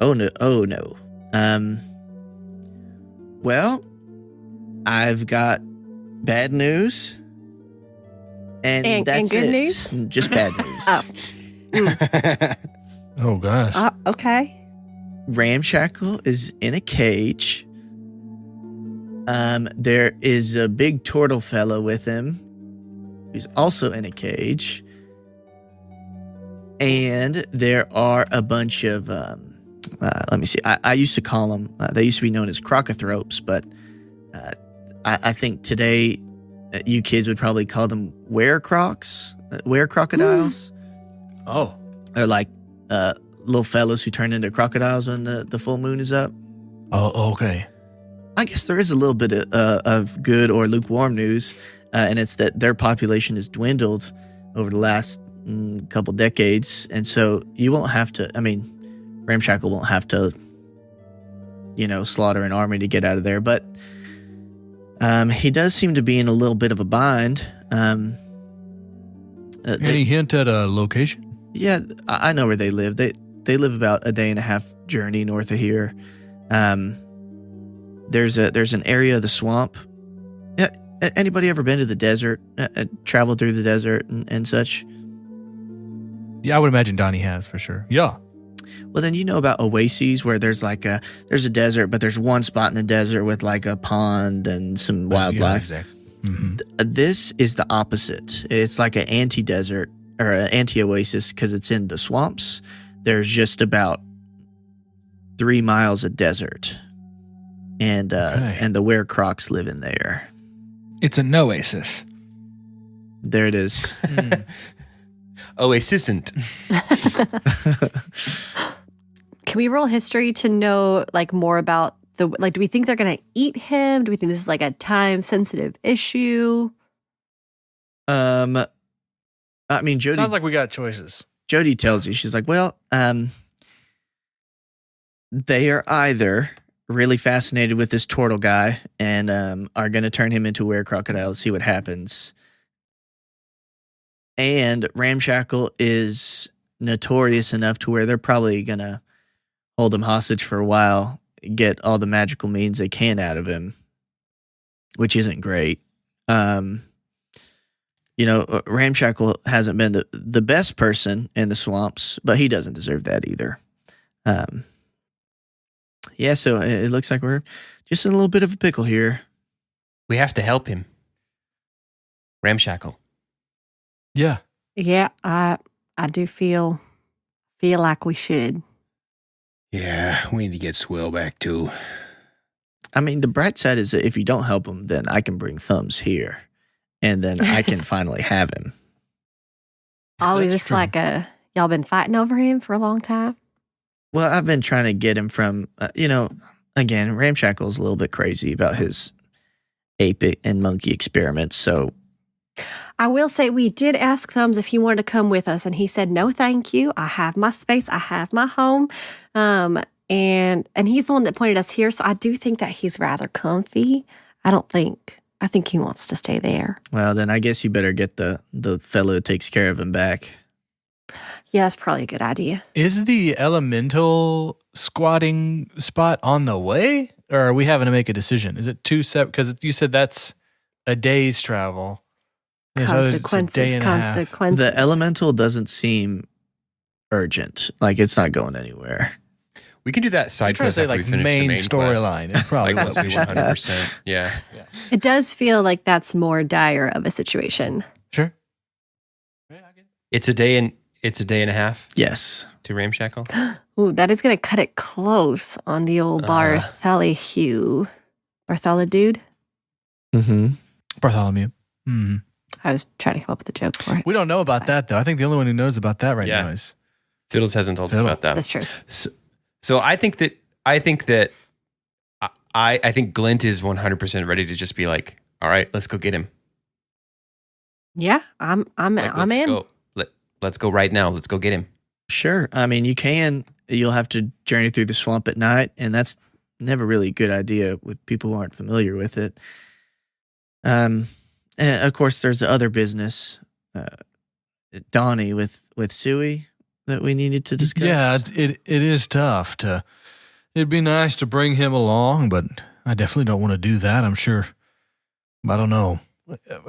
no. Well, I've got bad news, and that's good it. news? Just bad news. Oh gosh. Okay. Ramshackle is in a cage. There is a big turtle fellow with him who's also in a cage. And there are a bunch of, let me see, I used to call them, they used to be known as crocothropes, but I think today you kids would probably call them were-crocodiles. Oh. They're like little fellows who turn into crocodiles when the full moon is up. Oh, okay. I guess there is a little bit of good or lukewarm news, and it's that their population has dwindled over the last couple decades, and so you won't have to, Ramshackle won't have to, slaughter an army to get out of there, but he does seem to be in a little bit of a bind. Any hint at a location? Yeah, I know where they live. They live about a day and a half journey north of here. There's an area of the swamp. Yeah, anybody ever been to the desert? Traveled through the desert and such? Yeah, I would imagine Donnie has for sure. Yeah. Well, then you know about oases where there's there's a desert, but there's one spot in the desert with like a pond and some wildlife. Yeah, exactly. Mm-hmm. This is the opposite. It's like an anti-desert or an anti-oasis because it's in the swamps. There's just about 3 miles of desert, and the were-crocs live in there. It's a noasis. There it is. Oasis isn't. Can we roll history to know more about do we think they're going to eat him? Do we think this is a time sensitive issue? Jody. Sounds like we got choices. Jody tells you, she's like, well, they are either really fascinated with this turtle guy and are going to turn him into a were-crocodile to see what happens. And Ramshackle is notorious enough to where they're probably going to hold him hostage for a while, get all the magical means they can out of him, which isn't great. Ramshackle hasn't been the best person in the swamps, but he doesn't deserve that either. So it looks like we're just in a little bit of a pickle here. We have to help him. Ramshackle. Yeah. Yeah, I do feel like we should. Yeah, we need to get Swill back too. I mean, the bright side is that if you don't help him, then I can bring Thumbs here, and then I can finally have him. Oh, is That's this true. like y'all been fighting over him for a long time? Well, I've been trying to get him from, again, Ramshackle's a little bit crazy about his ape and monkey experiments, so I will say we did ask Thumbs if he wanted to come with us, and he said, no, thank you. I have my space. I have my home. And he's the one that pointed us here, so I do think that he's rather comfy. I think he wants to stay there. well, then I guess you better get the fellow who takes care of him back. Yeah, that's probably a good idea. Is the elemental squatting spot on the way? Or are we having to make a decision? Is it two separate? Because you said that's a day's travel. This other- it's a day and a half. Consequences. The elemental doesn't seem urgent. Like, it's not going anywhere. We can do that I'm side trying to quest say after we like finish main the main storyline. It's probably Like, what let's we be should do. 100%. Yeah. It does feel like that's more dire of a situation. Sure. It's a day and a half Yes. to Ramshackle. Ooh, that is going to cut it close on the old Bartholomew. Bartholomew dude? Mm-hmm. Bartholomew. Mhm. I was trying to come up with a joke for it. We don't know about that, though. I think the only one who knows about that right Yeah. now is Fiddles hasn't told us Fiddle. about that. That's true. So I think Glint is 100% ready to just be like, all right, let's go get him. Yeah, I'm Like, I'm let's in. Go. Let's go right now. Let's go get him. Sure. I mean, you'll have to journey through the swamp at night, and that's never really a good idea with people who aren't familiar with it. And of course, there's the other business, Donnie with Suey that we needed to discuss. Yeah, it is tough to. It'd be nice to bring him along, but I definitely don't want to do that. I'm sure. I don't know.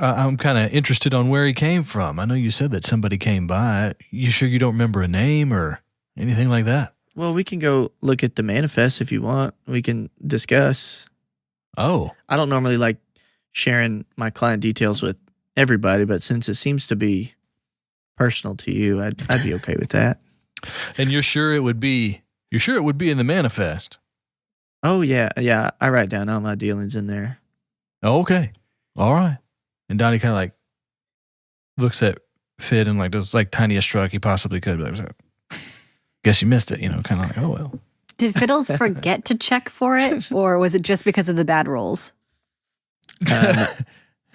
I'm kind of interested on where he came from. I know you said that somebody came by. You sure you don't remember a name or anything like that? Well, we can go look at the manifest if you want. We can discuss. Oh, I don't normally like sharing my client details with everybody, but since it seems to be personal to you, I'd be okay with that. and you're sure it would be? You're sure it would be in the manifest? Oh, yeah. I write down all my dealings in there. Okay, all right. And Donnie kind of like looks at Fid and like does like tiniest shrug he possibly could. But like, guess you missed it. Kind of like, oh well. Did Fiddles forget to check for it, or was it just because of the bad rolls?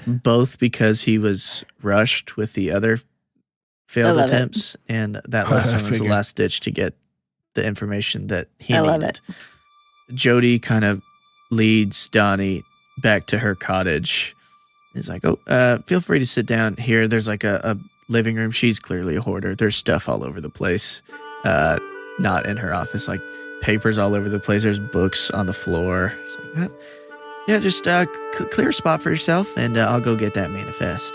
Both because he was rushed with the other failed love it. attempts, and that I last one was the figured. last ditch to get the information that he I needed. love it. Jody kind of leads Donnie back to her cottage. He's like, feel free to sit down here. There's like a living room. She's clearly a hoarder. There's stuff all over the place. Not in her office, like papers all over the place. There's books on the floor. It's like, yeah, just clear a spot for yourself, and I'll go get that manifest.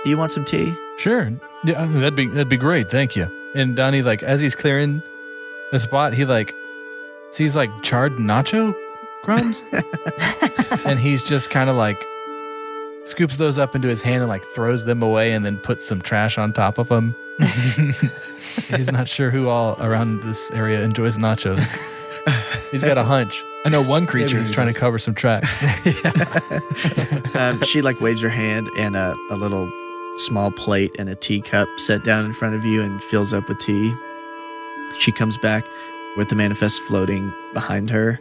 Do you want some tea? Sure. Yeah, that'd be great. Thank you. And Donnie, like, as he's clearing the spot, he like sees like charred nacho crumbs, and he's just kind of like scoops those up into his hand and like throws them away, and then puts some trash on top of them. He's not sure who all around this area enjoys nachos. He's got a hunch. I know one creature Maybe he's who trying does. to cover some tracks. She like waves her hand, and a little small plate and a teacup set down in front of you and fills up with tea. She comes back with the manifest floating behind her,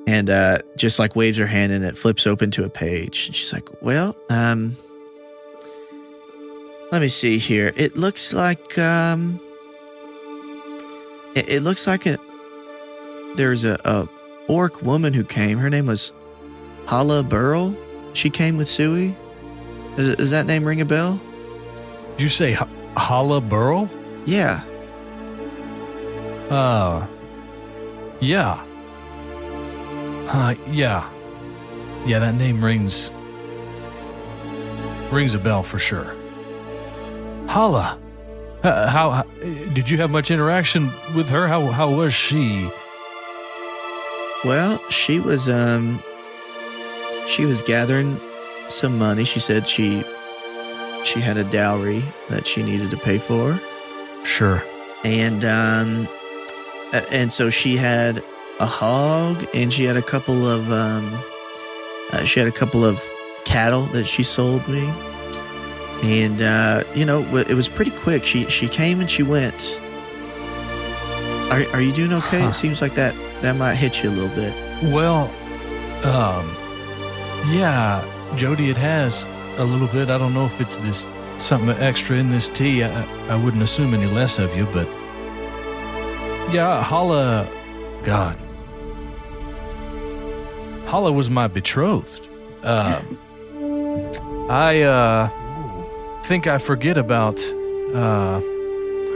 and just like waves her hand, and it flips open to a page. And she's like, well, let me see here. It looks like it looks like there's a orc woman who came. Her name was Hala Burl. She came with Suey. Does that name ring a bell? Did you say Hala Burl? Yeah. Yeah. Yeah. Yeah, that name rings a bell for sure. Hala. How did you have much interaction with her? How was she? Well, she was gathering some money. She said she had a dowry that she needed to pay for. Sure. And so she had a hog, and she had a couple of cattle that she sold me. And it was pretty quick. She came and she went. Are you doing okay? It seems like that might hit you a little bit. Well, yeah, Jody, it has a little bit. I don't know if it's this something extra in this tea. I wouldn't assume any less of you, but yeah, Hala was my betrothed. I think I forget about, I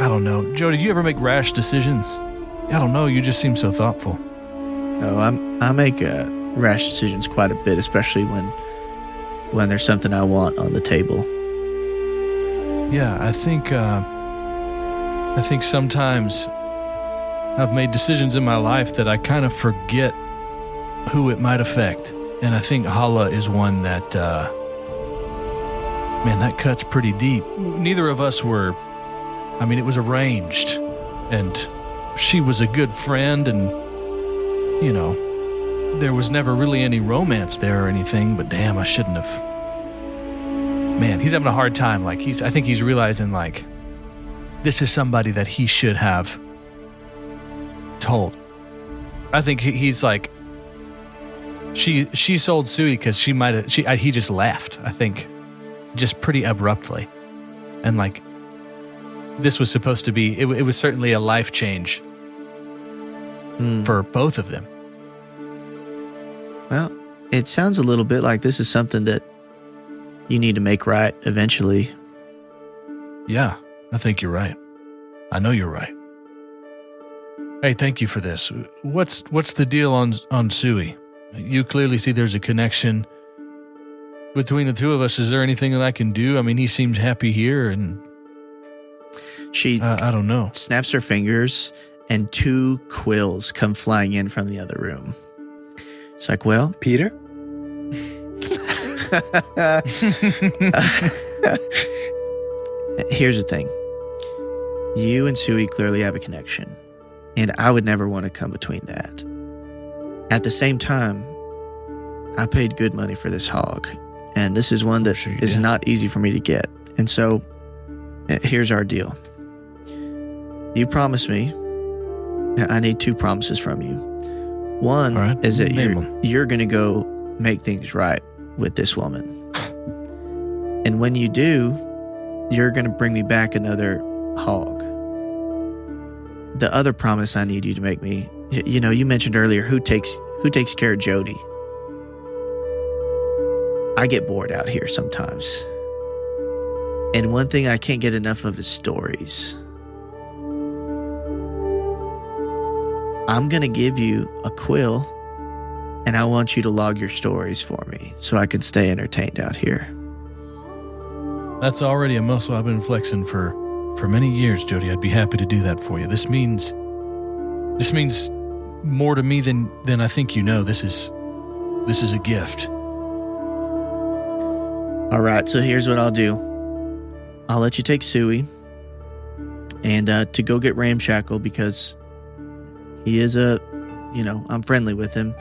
don't know. Jody, do you ever make rash decisions? I don't know. You just seem so thoughtful. Oh, I make rash decisions quite a bit, especially when there's something I want on the table. Yeah, I think sometimes I've made decisions in my life that I kind of forget who it might affect. And I think Hala is one that, man, that cuts pretty deep. Neither of us were, it was arranged. And she was a good friend, and, there was never really any romance there or anything, but damn, I shouldn't have. Man, he's having a hard time. I think he's realizing, this is somebody that he should have told. I think he's like, she sold Sui because he just left, I think, just pretty abruptly. And this was supposed to be, it was certainly a life change for both of them. Well, it sounds a little bit like this is something that you need to make right eventually. Yeah, I think you're right. I know you're right. Hey, thank you for this. What's the deal on Sui? You clearly see there's a connection between the two of us. Is there anything that I can do? He seems happy here, and she, I don't know. Snaps her fingers, and 2 quills come flying in from the other room. It's like, well, Peter? Here's the thing. You and Sui clearly have a connection, and I would never want to come between that. At the same time, I paid good money for this hog, and this is one that is not easy for me to get. And so, here's our deal. You promise me, I need 2 promises from you. One is that you're going to go make things right with this woman. And when you do, you're going to bring me back another hog. The other promise I need you to make me, you mentioned earlier who takes care of Jody. I get bored out here sometimes. And one thing I can't get enough of is stories. I'm going to give you a quill, and I want you to log your stories for me so I can stay entertained out here. That's already a muscle I've been flexing for many years, Jody. I'd be happy to do that for you. This means more to me than I think you know. This is a gift. All right, so here's what I'll do. I'll let you take Sui and to go get Ramshackle because he is I'm friendly with him.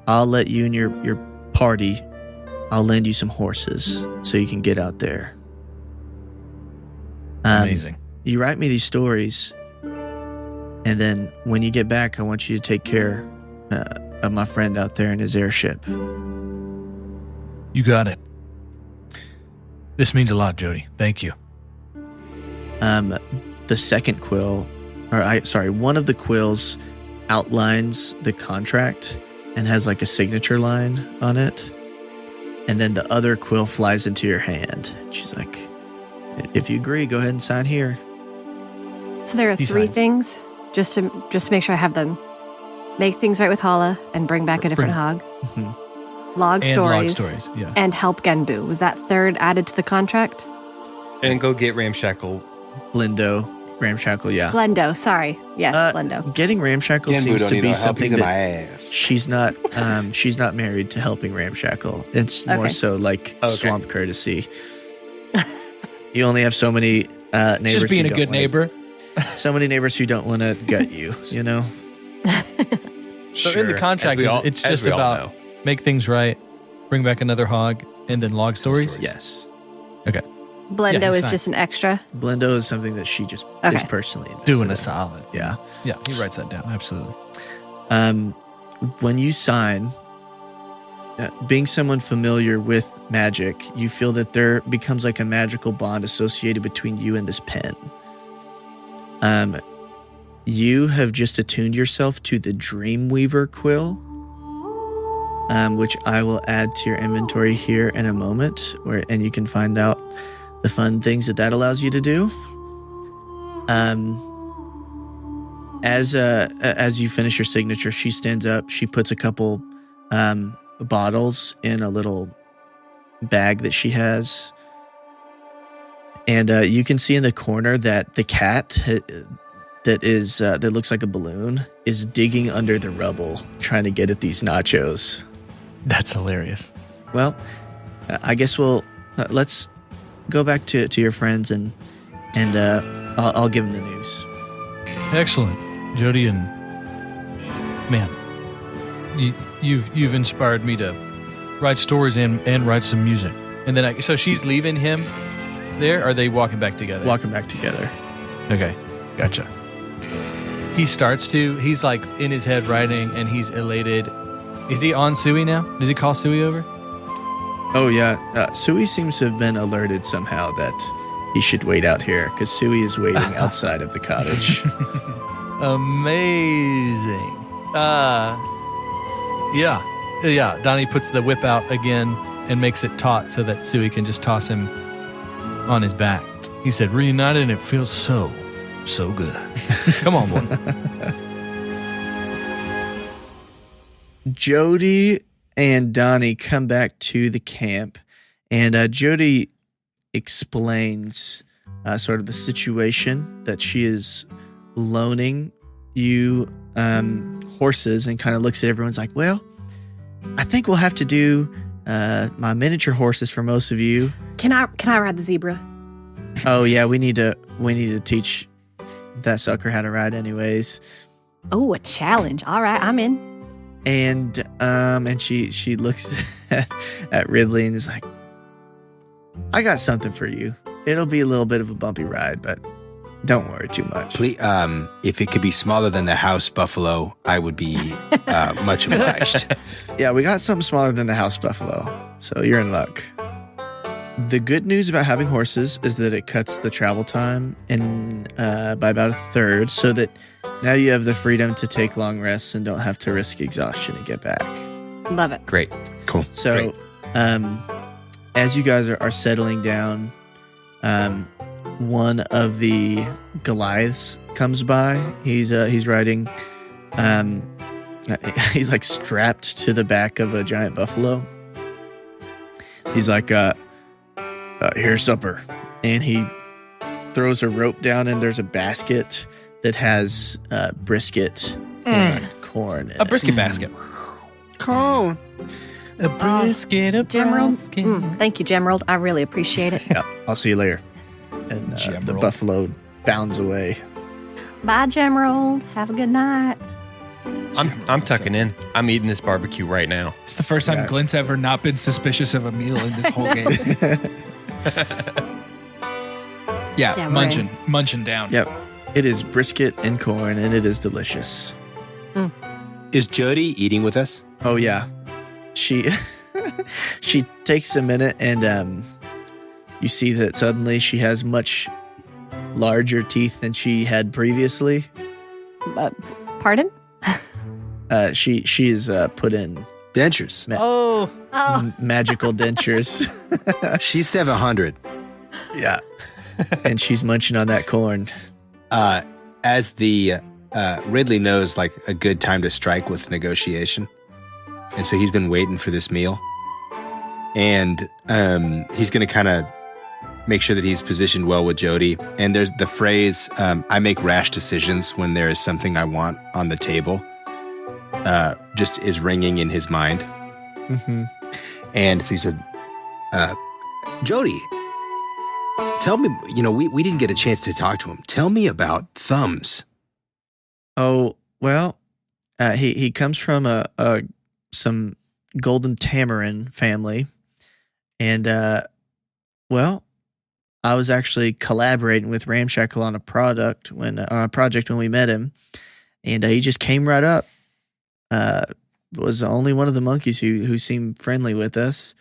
I'll let you and your party, I'll lend you some horses so you can get out there. Amazing. You write me these stories, and then when you get back, I want you to take care of my friend out there in his airship. You got it. This means a lot, Jody. Thank you. The second quill, one of the quills outlines the contract and has a signature line on it. And then the other quill flies into your hand. She's like, if you agree, go ahead and sign here. So there are 3 things, just to make sure I have them. Make things right with Hala and bring back a different hog. Mm-hmm. Log stories, yeah. And help Genbu. Was that 3rd added to the contract? And go get Ramshackle. Ramshackle, yeah. Blendo, sorry. Yes, Blendo. Getting Ramshackle seems to be something that my ass. she's not married to helping Ramshackle. It's more so swamp courtesy. You only have so many neighbors. Just being a good neighbor. So many neighbors who don't want to gut you, So in the contract, it's just about make things right, bring back another hog, and then log stories? Yes. Okay. Blendo is signed. just an extra. Blendo is something that she just is personally invested Doing a in. solid. Yeah. Yeah, he writes that down. Absolutely. When you sign, being someone familiar with magic, you feel that there becomes like a magical bond associated between you and this pen. You have just attuned yourself to the Dreamweaver quill, which I will add to your inventory here in a moment, and you can find out the fun things that allows you to do. As you finish your signature, she stands up. She puts a couple bottles in a little bag that she has, and you can see in the corner that the cat that looks like a balloon is digging under the rubble, trying to get at these nachos. That's hilarious. Well, I guess let's go back to your friends and I'll give them the news. Excellent, Jody, and man, you've inspired me to write stories and write some music. And then so she's leaving him there. Or are they walking back together? Walking back together. Okay, gotcha. He's like in his head writing, and he's elated. Is he on Sui now? Does he call Sui over? Oh yeah, Sui seems to have been alerted somehow that he should wait out here because Sui is waiting outside of the cottage. Amazing. Yeah. Donnie puts the whip out again and makes it taut so that Sui can just toss him on his back. He said, "Reunited, and it feels so good." Come on, boy. Jody and Donnie come back to the camp, and Jody explains sort of the situation that she is loaning you horses, and kind of looks at everyone's like, "Well, I think we'll have to do my miniature horses for most of you." Can I ride the zebra? Oh yeah, we need to teach that sucker how to ride anyways. Oh, a challenge. All right, I'm in. And she looks at Ridley and is like, "I got something for you. It'll be a little bit of a bumpy ride, but don't worry too much." Please, if it could be smaller than the house buffalo, I would be much obliged. Yeah, we got something smaller than the house buffalo, so you're in luck. The good news about having horses is that it cuts the travel time by about a third, so that now you have the freedom to take long rests and don't have to risk exhaustion to get back. Love it. Great. Cool. So, as you guys are settling down, one of the Goliaths comes by. He's riding. He's like strapped to the back of a giant buffalo. He's like, "Here's supper," and he throws a rope down, and there's a basket that has brisket and corn. A brisket basket. Corn. A brisket, a Gemerald. brisket. Thank you, Gemerald. I really appreciate it. Yeah, I'll see you later. And the Gemerald. buffalo bounds away. Bye, Gemerald. Have a good night. I'm tucking in. I'm eating this barbecue right now. It's the first time Glint's ever not been suspicious of a meal in this whole game. Yeah, we're munching down. Yep. It is brisket and corn, and it is delicious. Is Jody eating with us? Oh yeah, she takes a minute, and you see that suddenly she has much larger teeth than she had previously. Pardon? She is put in Dentures. magical dentures. She's 700. Yeah, and she's munching on that corn. As the Ridley knows, like a good time to strike with negotiation, and so he's been waiting for this meal, and he's going to kind of make sure that he's positioned well with Jody. And there's the phrase, "I make rash decisions when there is something I want on the table," just is ringing in his mind. Mm-hmm. And so he said, "Jody, tell me, we didn't get a chance to talk to him. Tell me about thumbs." Oh, well, He comes from some golden tamarin family, and well, I was actually collaborating with Ramshackle on a project when we met him, and he just came right up. Was the only one of the monkeys who seemed friendly with us,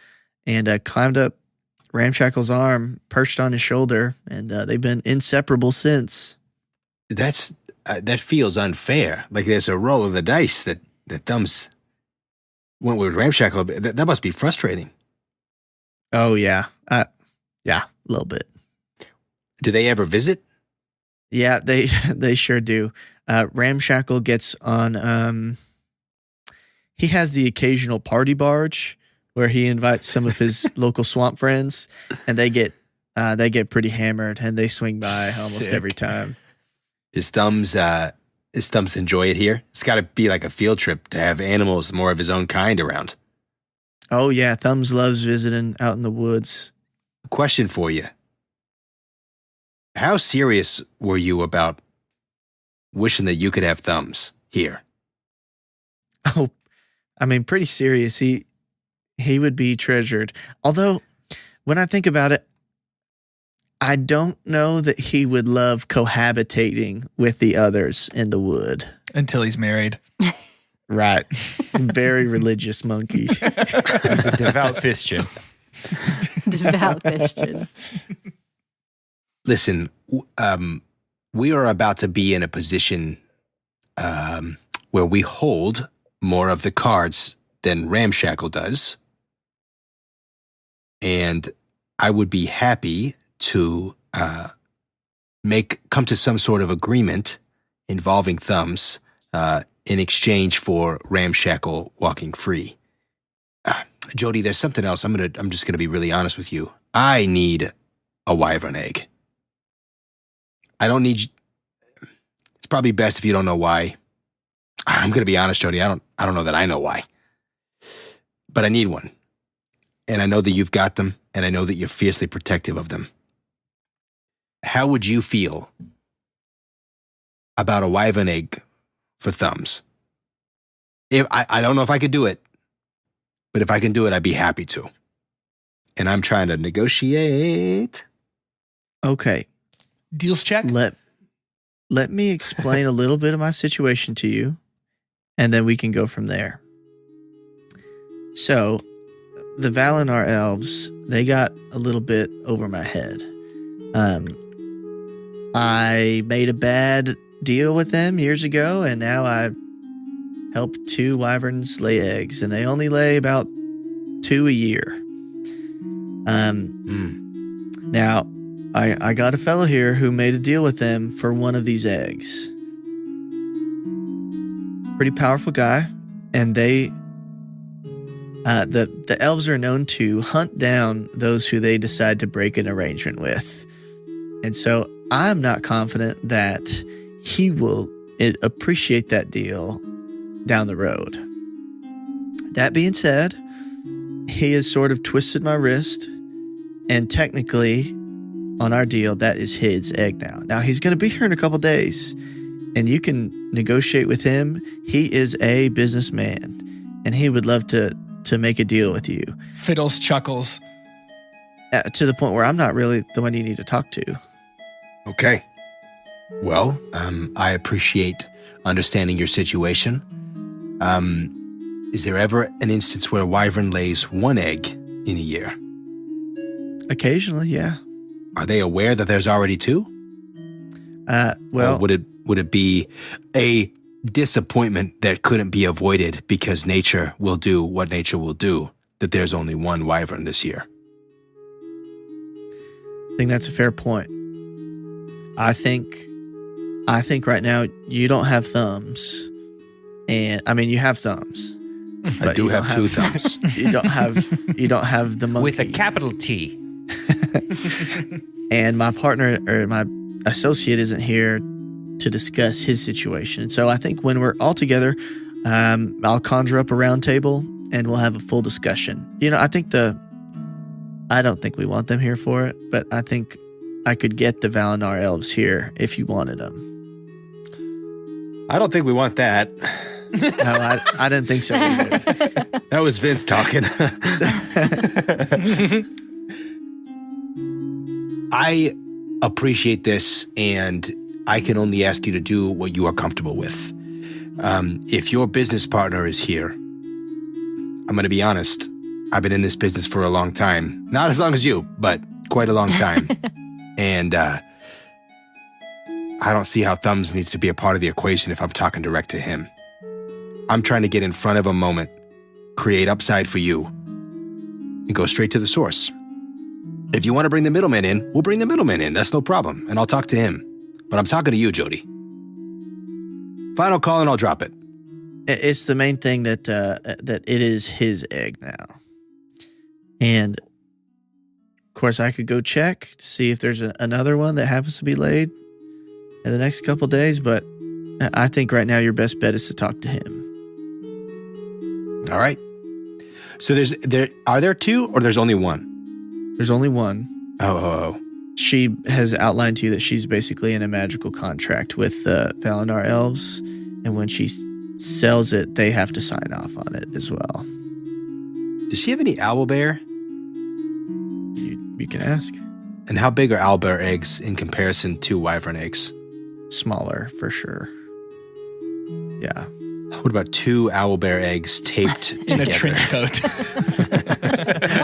and climbed up Ramshackle's arm, perched on his shoulder, and they've been inseparable since. That feels unfair. Like there's a roll of the dice that Thumbs went with Ramshackle. That must be frustrating. Oh yeah, yeah, a little bit. Do they ever visit? Yeah, they sure do. Ramshackle gets on. He has the occasional party barge where he invites some of his local swamp friends, and they get pretty hammered, and they swing by almost Sick. every time. His Thumbs enjoy it here? It's got to be like a field trip to have animals more of his own kind around. Oh yeah, Thumbs loves visiting out in the woods. Question for you. How serious were you about wishing that you could have Thumbs here? Oh, I mean, pretty serious. He would be treasured. Although, when I think about it, I don't know that he would love cohabitating with the others in the wood. Until he's married. Right. Very religious monkey. He's a devout Christian. Devout Christian. Listen, we are about to be in a position where we hold more of the cards than Ramshackle does. And I would be happy to come to some sort of agreement involving Thumbs in exchange for Ramshackle walking free. Jody, there's something else. I'm just gonna be really honest with you. I need a wyvern egg. I don't need. It's probably best if you don't know why. I'm gonna be honest, Jody. I don't know that I know why, but I need one, and I know that you've got them, and I know that you're fiercely protective of them. How would you feel about a wyvern egg for Thumbs? If I don't know if I could do it, but if I can do it, I'd be happy to. And I'm trying to negotiate. Okay. Deals check. Let me explain a little bit of my situation to you, and then we can go from there. So, the Valinor elves, they got a little bit over my head. I made a bad deal with them years ago, and now I help 2 wyverns lay eggs, and they only lay about 2 a year. Now, I got a fellow here who made a deal with them for one of these eggs. Pretty powerful guy, and they, the elves are known to hunt down those who they decide to break an arrangement with. And so I'm not confident that he will appreciate that deal down the road. That being said, he has sort of twisted my wrist, and technically, on our deal, that is his egg now. Now, he's going to be here in a couple days, and you can negotiate with him. He is a businessman, and he would love to make a deal with you. Fiddles chuckles. To the point where I'm not really the one you need to talk to. Okay. Well, I appreciate understanding your situation. Is there ever an instance where a wyvern lays 1 egg in a year? Occasionally, yeah. Are they aware that there's already 2? Well, or would it be a disappointment that couldn't be avoided because nature will do what nature will do, that there's only 1 wyvern this year? I think that's a fair point. I think right now you don't have thumbs, and I mean you have thumbs. I do have 2 thumbs. You don't have the monkey With a capital T. And my partner or my associate isn't here to discuss his situation. So I think when we're all together, I'll conjure up a round table and we'll have a full discussion. You know, I don't think we want them here for it, but I think I could get the Valinor elves here if you wanted them. I don't think we want that. No, I didn't think so either. That was Vince talking. I appreciate this, and I can only ask you to do what you are comfortable with. If your business partner is here, I'm going to be honest. I've been in this business for a long time. Not as long as you, but quite a long time. And I don't see how Thumbs needs to be a part of the equation if I'm talking direct to him. I'm trying to get in front of a moment, create upside for you, and go straight to the source. If you want to bring the middleman in, we'll bring the middleman in. That's no problem, and I'll talk to him. But I'm talking to you, Jody. Final call, and I'll drop it. It's the main thing that it is his egg now. And, of course, I could go check to see if there's another one that happens to be laid in the next couple days, but I think right now your best bet is to talk to him. All right. So are there two, or there's only one? There's only one. Oh. She has outlined to you that she's basically in a magical contract with the Valinor elves, and when she sells it, they have to sign off on it as well. Does she have any owlbear? You can ask. And how big are owlbear eggs in comparison to wyvern eggs? Smaller, for sure. Yeah. What about 2 owlbear eggs taped In together? a trench coat.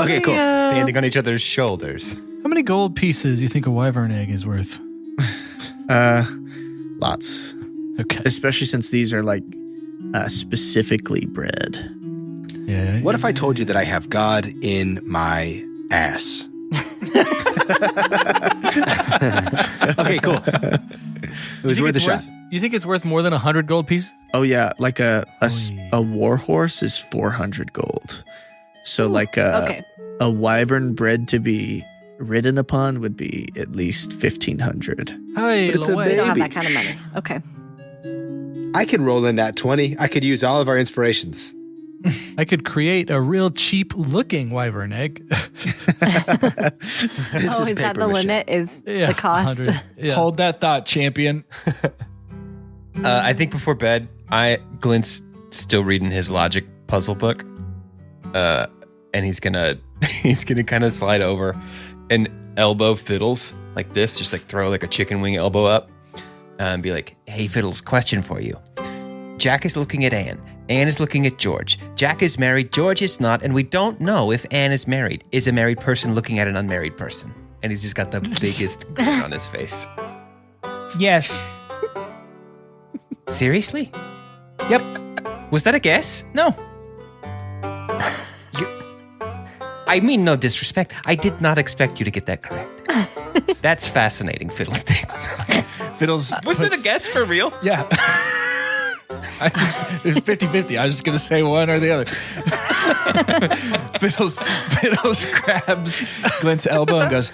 Okay, cool. Standing on each other's shoulders. How many gold pieces do you think a wyvern egg is worth? Lots. Okay. Especially since these are like specifically bred. Yeah. What if I told you that I have God in my ass? Okay, cool. It was worth a shot. You think it's worth more than 100 gold pieces? Oh yeah, like a war horse is 400 gold. So like a wyvern bred to be ridden upon would be at least 1,500. Hey, But it's a We don't have baby. that kind of money. Okay. I could roll in that 20. I could use all of our inspirations. I could create a real cheap looking wyvern egg. This Is that paper the mache. limit? Is Yeah, the cost? 100. Yeah. Hold that thought, champion. I think before bed, Glint's still reading his logic puzzle book, and he's gonna kind of slide over and elbow Fiddles like this, just like throw like a chicken wing elbow up, and be like, "Hey, Fiddles, question for you. Jack is looking at Anne. Anne is looking at George. Jack is married, George is not, and we don't know if Anne is married. Is a married person looking at an unmarried person?" And he's just got the biggest grin on his face. Yes. Seriously? Yep. Was that a guess? No. I mean, no disrespect. I did not expect you to get that correct. That's fascinating, Fiddlesticks. Fiddles. Was it a guess for real? Yeah. It was 50-50. I was just going to say one or the other. Fiddles grabs Glint's elbow and goes,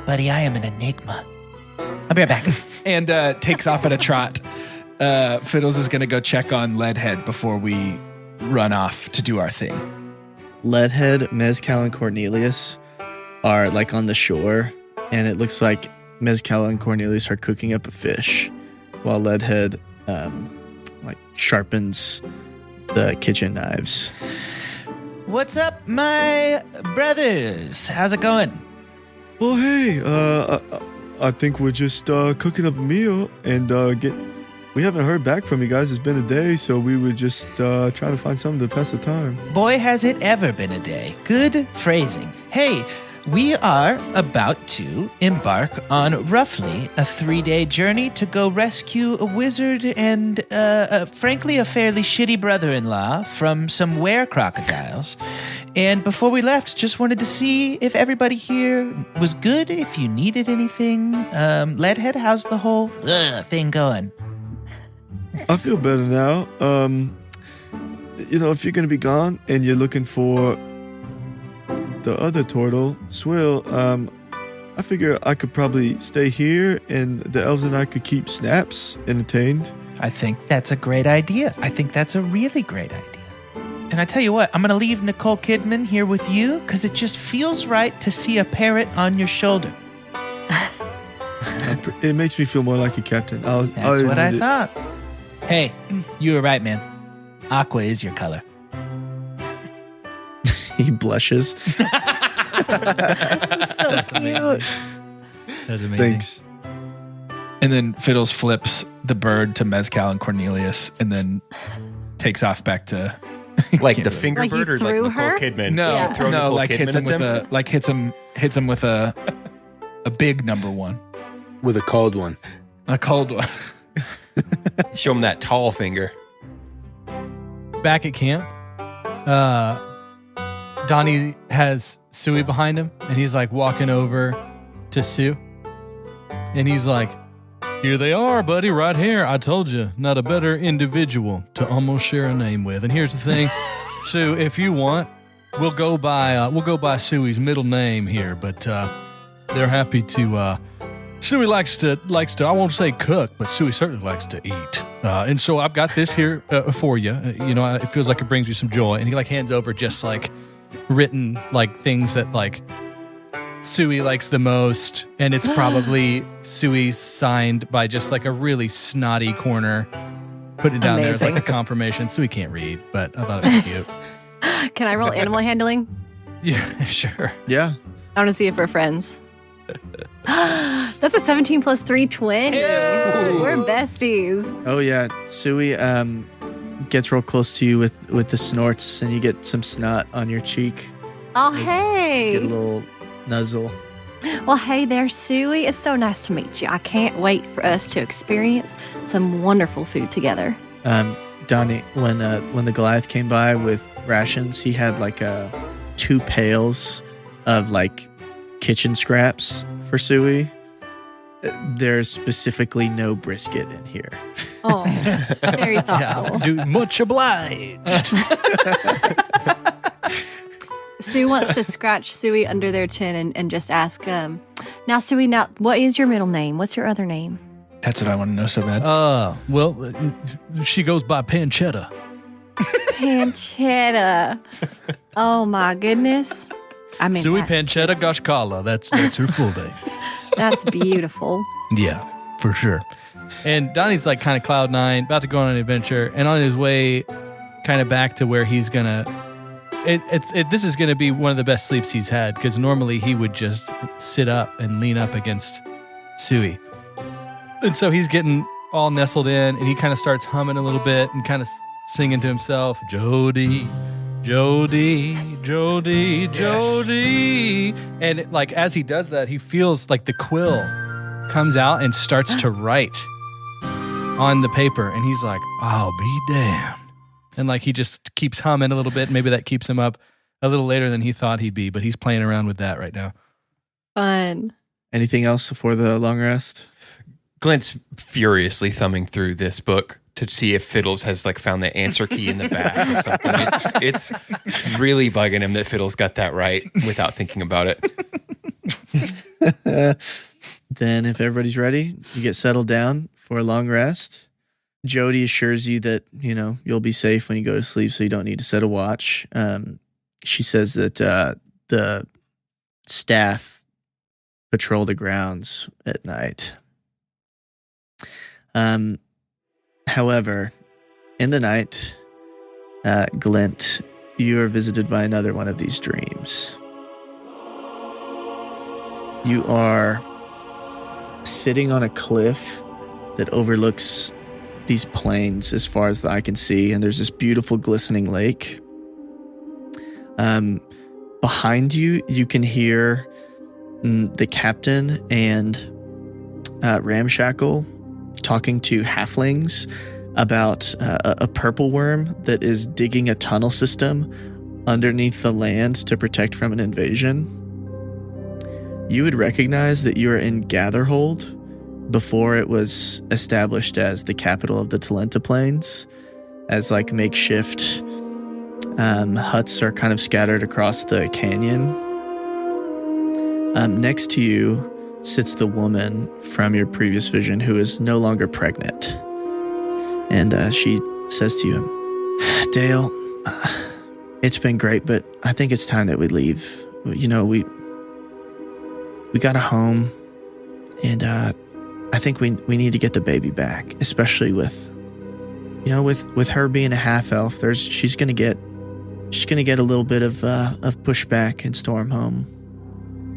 "Buddy, I am an enigma. I'll be right back." And takes off at a trot. Fiddles is going to go check on Leadhead before we run off to do our thing. Leadhead, Mezcal, and Cornelius are like on the shore, and it looks like Mezcal and Cornelius are cooking up a fish, while Leadhead like sharpens the kitchen knives. What's up, my brothers? How's it going? Oh, hey, I think we're just cooking up a meal and we haven't heard back from you guys. It's been a day, so we were just trying to find something to pass the time. Boy, has it ever been a day. Good phrasing. Hey, we are about to embark on roughly a 3-day journey to go rescue a wizard and, frankly, a fairly shitty brother-in-law from some were-crocodiles. And before we left, just wanted to see if everybody here was good, if you needed anything. Leadhead, how's the whole thing going? I feel better now. If you're going to be gone and you're looking for the other turtle, Swill, I figure I could probably stay here and the elves and I could keep Snaps entertained. I think that's a great idea. I think that's a really great idea. And I tell you what, I'm going to leave Nicole Kidman here with you because it just feels right to see a parrot on your shoulder. It makes me feel more like a captain. That's what I thought. Hey, you were right, man. Aqua is your color. He blushes. That's amazing. That's amazing. Thanks. And then Fiddles flips the bird to Mezcal and Cornelius and then takes off back to Like the Can't finger Like you bird or like threw Nicole her? Kidman? No, Yeah. Throw no, Nicole like hits Kidman him at with them? hits him with a big number one. With a cold one. A cold one. Show him that tall finger. Back at camp, Donnie has Suey behind him, and he's like walking over to Sue. And he's like, here they are, buddy, right here. I told you, not a better individual to almost share a name with. And here's the thing, Sue, if you want, we'll go by Suey's middle name here, but they're happy to. Suey likes to. I won't say cook, but Suey certainly likes to eat. And so I've got this here for you. It feels like it brings you some joy. And he like hands over just like written like things that like Suey likes the most, and it's probably Suey signed by just like a really snotty corner. Put it down there as like a confirmation. Suey can't read, but I thought it was cute. Can I roll animal handling? Yeah, sure. Yeah. I want to see if we're friends. That's a 17 plus 3, 20. We're besties. Oh yeah, Suey gets real close to you with the snorts, and you get some snot on your cheek. Oh, Get a hey. little nuzzle. Well, hey there, Suey. It's so nice to meet you. I can't wait for us to experience some wonderful food together. Donnie, when the Goliath came by with rations, he had like 2 pails of like kitchen scraps for Suey. There's specifically no brisket in here. Oh, very thoughtful. Yeah, much obliged. Sue wants to scratch Suey under their chin and just ask, now, Suey, what is your middle name? What's your other name? That's what I want to know so bad. Well, she goes by Pancetta. Pancetta. Oh, my goodness. I mean, Suey that's Pancetta just- Ghaash'kalla. That's her full name. That's beautiful. Yeah, for sure. And Donnie's like kind of cloud nine, about to go on an adventure, and on his way kind of back to where he's gonna. This is gonna be one of the best sleeps he's had, because normally he would just sit up and lean up against Suey, and so he's getting all nestled in, and he kind of starts humming a little bit and kind of singing to himself, Jody. Jody, Jody, Jody. And like as he does that, he feels like the quill comes out and starts to write on the paper. And he's like, I'll be damned. And like he just keeps humming a little bit. Maybe that keeps him up a little later than he thought he'd be, but he's playing around with that right now. Fun. Anything else before the long rest? Glint's furiously thumbing through this book to see if Fiddles has like found the answer key in the back or something. It's really bugging him that Fiddles got that right without thinking about it. Then if everybody's ready, you get settled down for a long rest. Jody assures you that, you'll be safe when you go to sleep, so you don't need to set a watch. She says that the staff patrol the grounds at night. However, in the night, Glint, you are visited by another one of these dreams. You are sitting on a cliff that overlooks these plains as far as the eye can see, and there's this beautiful glistening lake. Behind you, you can hear the captain and Ramshackle talking to halflings about a purple worm that is digging a tunnel system underneath the land to protect from an invasion. You would recognize that you are in Gatherhold before it was established as the capital of the Talenta Plains, as like makeshift huts are kind of scattered across the canyon. Next to you sits the woman from your previous vision who is no longer pregnant. And she says to you, Dale, it's been great, but I think it's time that we leave. We got a home, and I think we need to get the baby back, especially with You know, with her being a half elf, she's gonna get a little bit of pushback in Stormhome.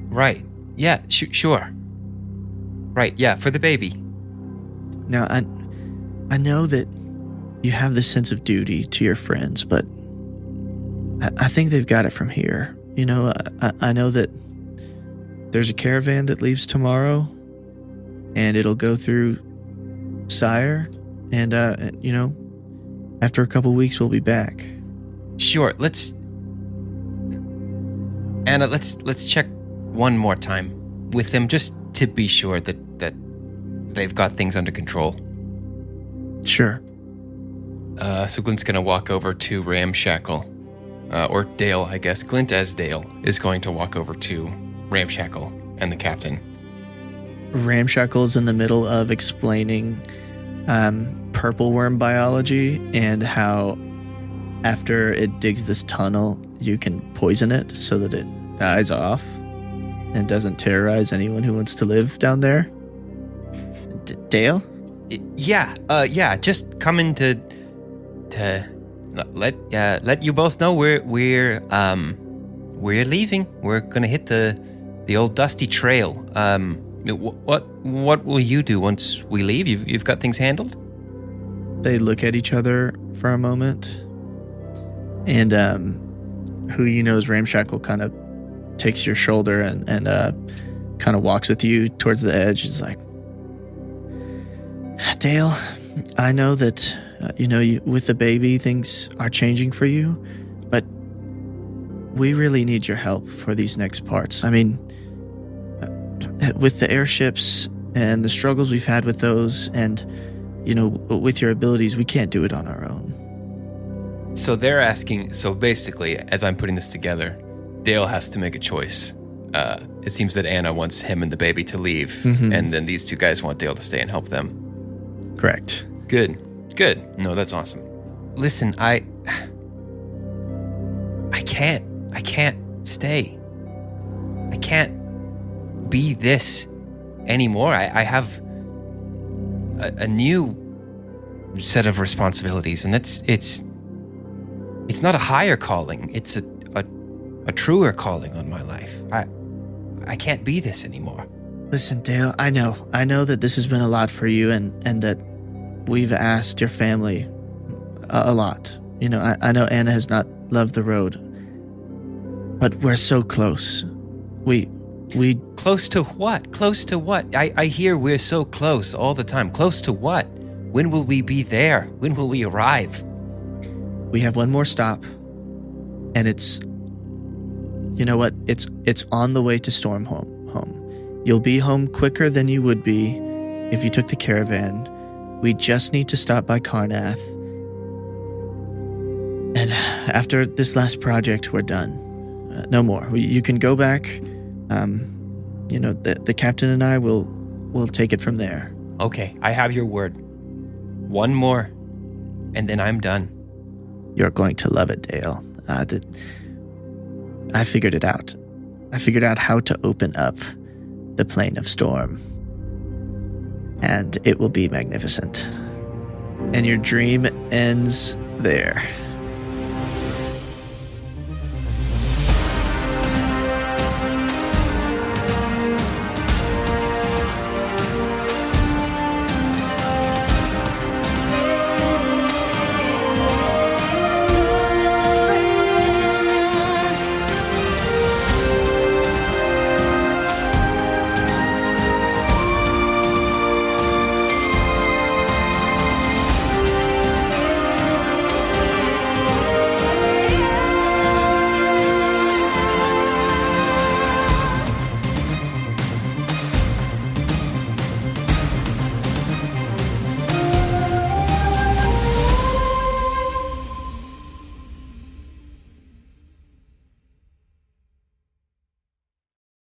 Right. Yeah, sure. Right, yeah, for the baby. Now, I know that you have this sense of duty to your friends, but I think they've got it from here. You know, I know that there's a caravan that leaves tomorrow, and it'll go through Sire, and, you know, after a couple weeks, we'll be back. Sure, Anna, let's check one more time with them just to be sure that they've got things under control. Sure. So Glint's going to walk over to Ramshackle, or Dale, I guess. Glint as Dale is going to walk over to Ramshackle and the captain. Ramshackle's in the middle of explaining purple worm biology and how after it digs this tunnel, you can poison it so that it dies off and doesn't terrorize anyone who wants to live down there. Dale? Yeah, just coming to let you both know we're leaving. We're gonna hit the old dusty trail. What will you do once we leave? You've got things handled? They look at each other for a moment, and who you know's Ramshackle kind of takes your shoulder and kind of walks with you towards the edge. It's like, Dale, I know that with the baby things are changing for you, but we really need your help for these next parts. I mean, with the airships and the struggles we've had with those, and with your abilities, we can't do it on our own. So they're asking, so basically, as I'm putting this together, Dale has to make a choice. It seems that Anna wants him and the baby to leave, and then these two guys want Dale to stay and help them. Correct. Good. No, that's awesome. Listen, I can't stay. I can't be this anymore. I have a new set of responsibilities, and it's not a higher calling. It's a truer calling on my life. I can't be this anymore. Listen, Dale, I know that this has been a lot for you, and that we've asked your family a lot. I know Anna has not loved the road, but we're so close. We Close to what? Close to what? I hear we're so close all the time. Close to what? When will we be there? When will we arrive? We have one more stop, and it's, you know what? It's on the way to Stormhome. You'll be home quicker than you would be if you took the caravan. We just need to stop by Karnath. And after this last project, we're done. No more. You can go back. The captain and I will take it from there. Okay, I have your word. One more, and then I'm done. You're going to love it, Dale. I figured it out. I figured out how to open up the Plane of Storm. And it will be magnificent. And your dream ends there.